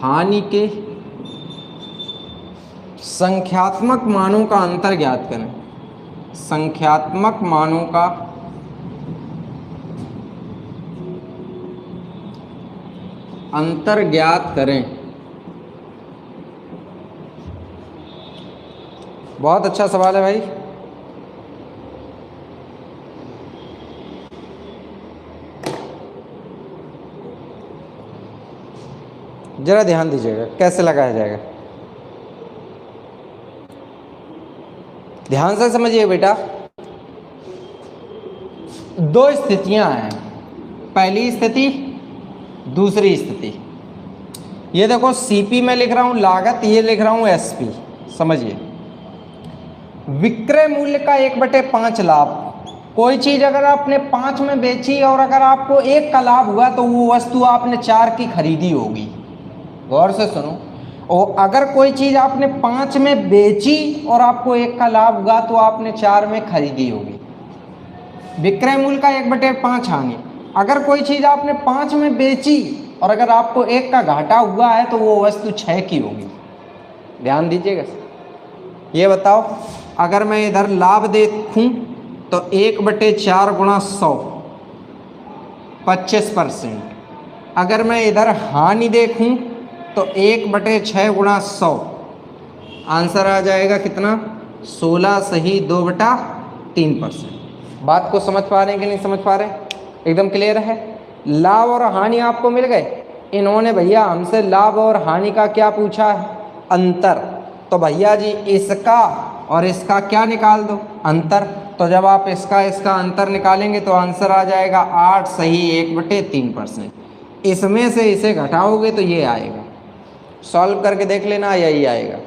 हानि के संख्यात्मक मानों का अंतर ज्ञात करें। संख्यात्मक मानों का अंतर ज्ञात करें। बहुत अच्छा सवाल है भाई। जरा ध्यान दीजिएगा कैसे लगाया जाएगा, ध्यान से समझिए बेटा। दो स्थितियां हैं, पहली स्थिति, दूसरी स्थिति। ये देखो सीपी में लिख रहा हूं लागत, ये लिख रहा हूं एसपी। समझिए, विक्रय मूल्य का 1/5 लाभ। कोई चीज अगर आपने 5 में बेची और अगर आपको 1 का लाभ हुआ तो वो वस्तु आपने 4 की खरीदी होगी। गौर से सुनो, और अगर कोई चीज आपने 5 में बेची और आपको 1 का लाभ हुआ तो आपने 4 में खरीदी होगी। विक्रय मूल्य का 1/5 हानि। अगर कोई चीज आपने 5 में बेची और अगर आपको 1 का घाटा हुआ है तो वो वस्तु 6 की होगी। ध्यान दीजिएगा। ये बताओ, अगर मैं इधर लाभ देखूं तो 1/4 गुणा 100 25%। अगर मैं इधर हानि देखूं तो 1/6 गुणा 100, आंसर आ जाएगा कितना? 16 सही 2/3%। बात को समझ पा रहे हैं कि नहीं समझ पा रहे? एकदम क्लियर है। लाभ और हानि आपको मिल गए। इन्होंने भैया हमसे लाभ और हानि का क्या पूछा है? अंतर। तो भैया जी इसका और इसका क्या निकाल दो? अंतर। तो जब आप इसका अंतर निकालेंगे तो आंसर आ जाएगा 8 सही 1/3%। इसमें से इसे घटाओगे तो ये आएगा। सॉल्व करके देख लेना, यही आएगा।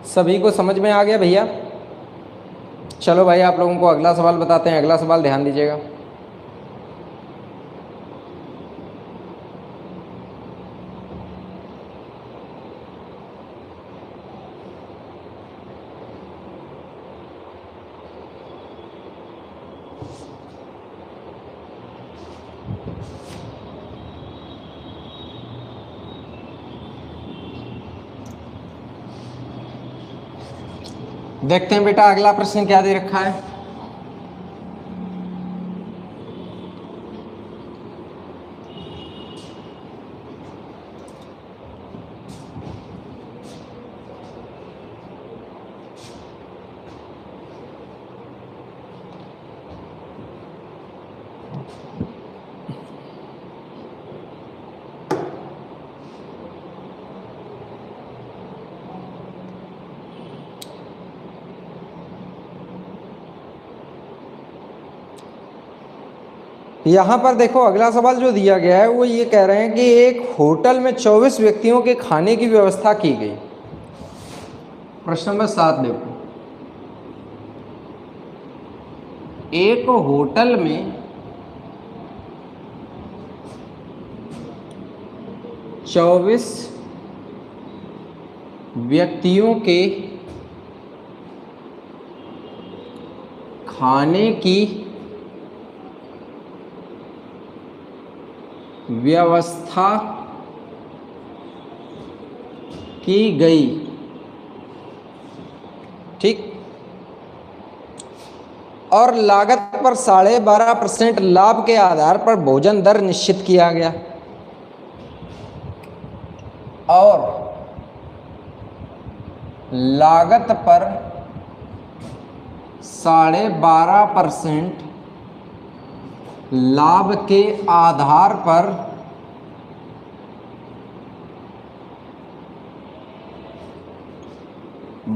सभी को समझ में आ गया भैया? चलो भाई आप लोगों को अगला सवाल बताते हैं। अगला सवाल ध्यान दीजिएगा। देखते हैं बेटा अगला प्रश्न क्या दे रखा है। यहाँ पर देखो अगला सवाल जो दिया गया है वो ये कह रहे हैं कि एक होटल में 24 व्यक्तियों के खाने की व्यवस्था की गई। प्रश्न नंबर 7 देखो, एक होटल में 24 व्यक्तियों के खाने की व्यवस्था की गई। ठीक, और लागत पर 12.5% लाभ के आधार पर भोजन दर निश्चित किया गया। और लागत पर 12.5% लाभ के आधार पर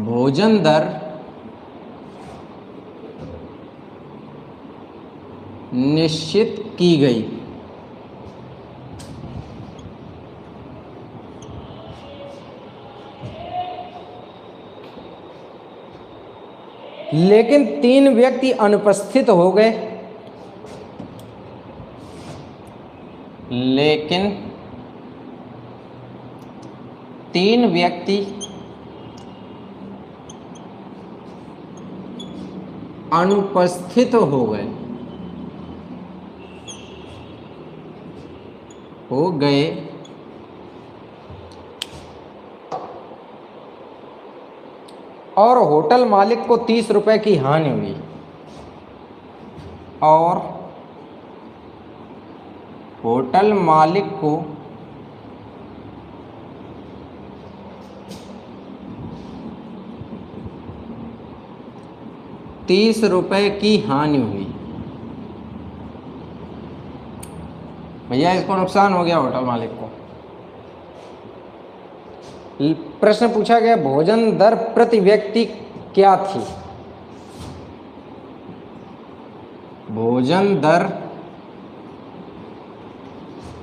भोजन दर निश्चित की गई। लेकिन 3 व्यक्ति अनुपस्थित हो गए। लेकिन 3 व्यक्ति अनुपस्थित हो गए और होटल मालिक को 30 रुपए की हानि हुई। और होटल मालिक को 30 रुपए की हानि हुई। भैया इसको नुकसान हो गया होटल मालिक को। प्रश्न पूछा गया भोजन दर प्रति व्यक्ति क्या थी। भोजन दर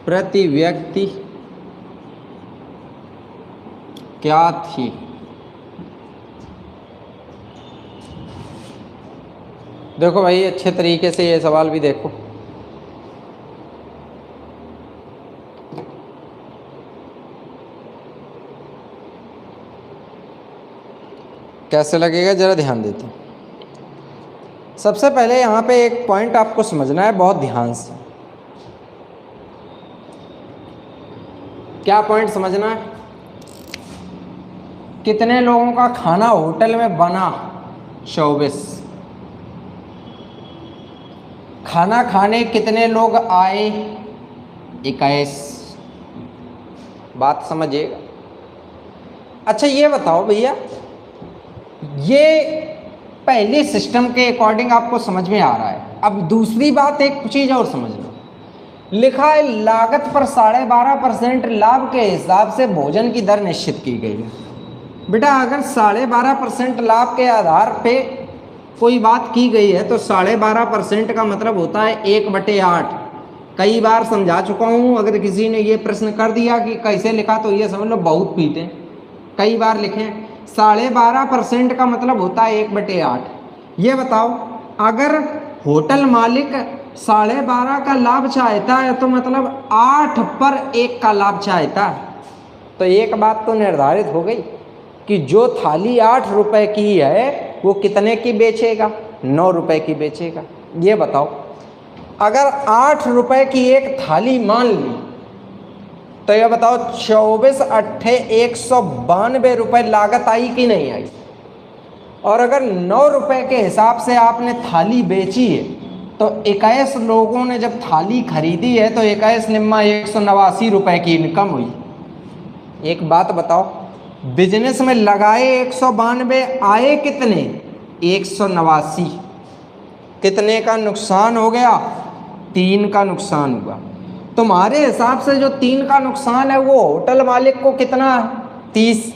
प्रति व्यक्ति क्या थी। देखो भाई अच्छे तरीके से ये सवाल भी देखो। कैसे लगेगा जरा ध्यान देते हैं। सबसे पहले यहाँ पे एक पॉइंट आपको समझना है बहुत ध्यान से। क्या पॉइंट समझना है? कितने लोगों का खाना होटल में बना? 24। खाना खाने कितने लोग आए? 21। बात समझिएगा। अच्छा ये बताओ भैया, ये पहले सिस्टम के अकॉर्डिंग आपको समझ में आ रहा है। अब दूसरी बात एक चीज और समझ लो। लिखा है लागत पर 12.5% लाभ के हिसाब से भोजन की दर निश्चित की गई है। बेटा अगर 12.5% लाभ के आधार पे कोई बात की गई है तो 12.5% का मतलब होता है 1/8। कई बार समझा चुका हूँ। अगर किसी ने ये प्रश्न कर दिया कि कैसे लिखा तो ये समझ लो बहुत पीटे। कई बार लिखें 12.5% का मतलब होता है 1/8। ये बताओ अगर होटल मालिक 12.5 का लाभ चाहता है तो मतलब 8 पर 1 का लाभ चाहता है। तो एक बात तो निर्धारित हो गई कि जो थाली 8 रुपए की है वो कितने की बेचेगा? 9 रुपए की बेचेगा। ये बताओ अगर 8 रुपए की एक थाली मान ली तो ये बताओ 24 अट्ठे 192 रुपए लागत आई कि नहीं आई? और अगर 9 रुपए के हिसाब से आपने थाली बेची है तो 21 लोगों ने जब थाली खरीदी है तो 21 निम्मा 189 रुपए की इनकम हुई। एक बात बताओ बिजनेस में लगाए 192, आए कितने? 189। कितने का नुकसान हो गया? 3 का नुकसान हुआ। तुम्हारे हिसाब से जो 3 का नुकसान है वो होटल मालिक को कितना है? 30।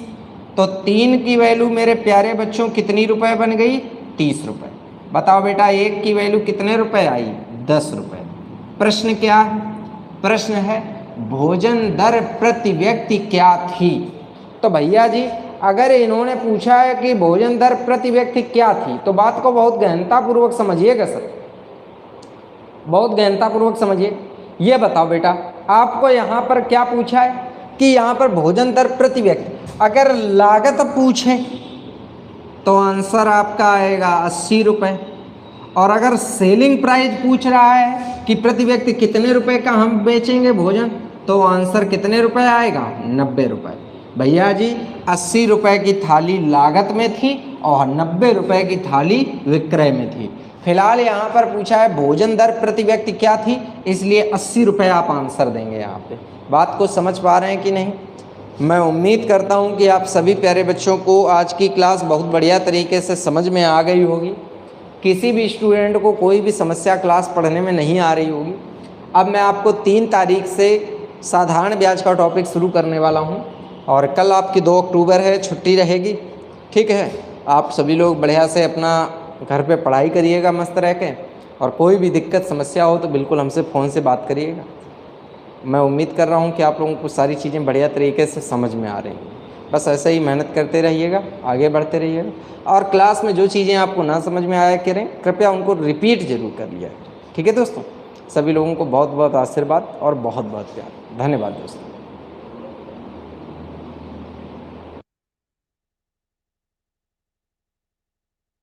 तो 3 की वैल्यू मेरे प्यारे बच्चों कितनी रुपए बन गई? 30 रुपए। बताओ बेटा 1 की वैल्यू कितने रुपए आई? 10 रुपए। प्रश्न क्या है? प्रश्न है भोजन दर प्रति व्यक्ति क्या थी। तो भैया जी अगर इन्होंने पूछा है कि भोजन दर प्रति व्यक्ति क्या थी तो बात को बहुत गहनतापूर्वक समझिएगा सर, बहुत गहनतापूर्वक समझिए। ये बताओ बेटा आपको यहाँ पर क्या पूछा है कि यहाँ पर भोजन दर प्रति व्यक्ति, अगर लागत पूछे तो आंसर आपका आएगा 80 रुपये, और अगर सेलिंग प्राइस पूछ रहा है कि प्रति व्यक्ति कितने रुपए का हम बेचेंगे भोजन तो आंसर कितने रुपए आएगा? 90 रुपये। भैया जी 80 रुपये की थाली लागत में थी और 90 रुपये की थाली विक्रय में थी। फिलहाल यहाँ पर पूछा है भोजन दर प्रति व्यक्ति क्या थी, इसलिए 80 रुपये आप आंसर देंगे। यहाँ पे बात को समझ पा रहे हैं कि नहीं? मैं उम्मीद करता हूँ कि आप सभी प्यारे बच्चों को आज की क्लास बहुत बढ़िया तरीके से समझ में आ गई होगी। किसी भी स्टूडेंट को कोई भी समस्या क्लास पढ़ने में नहीं आ रही होगी। अब मैं आपको 3 तारीख से साधारण ब्याज का टॉपिक शुरू करने वाला हूँ और कल आपकी 2 अक्टूबर है, छुट्टी रहेगी। ठीक है, आप सभी लोग बढ़िया से अपना घर पे पढ़ाई करिएगा मस्त रह के, और कोई भी दिक्कत समस्या हो तो बिल्कुल हमसे फ़ोन से बात करिएगा। मैं उम्मीद कर रहा हूँ कि आप लोगों को सारी चीज़ें बढ़िया तरीके से समझ में आ रही हैं। बस ऐसे ही मेहनत करते रहिएगा, आगे बढ़ते रहिएगा, और क्लास में जो चीज़ें आपको ना समझ में आया करें कृपया उनको रिपीट जरूर कर लिया। ठीक है दोस्तों, सभी लोगों को बहुत बहुत आशीर्वाद और बहुत बहुत प्यार। धन्यवाद दोस्तों।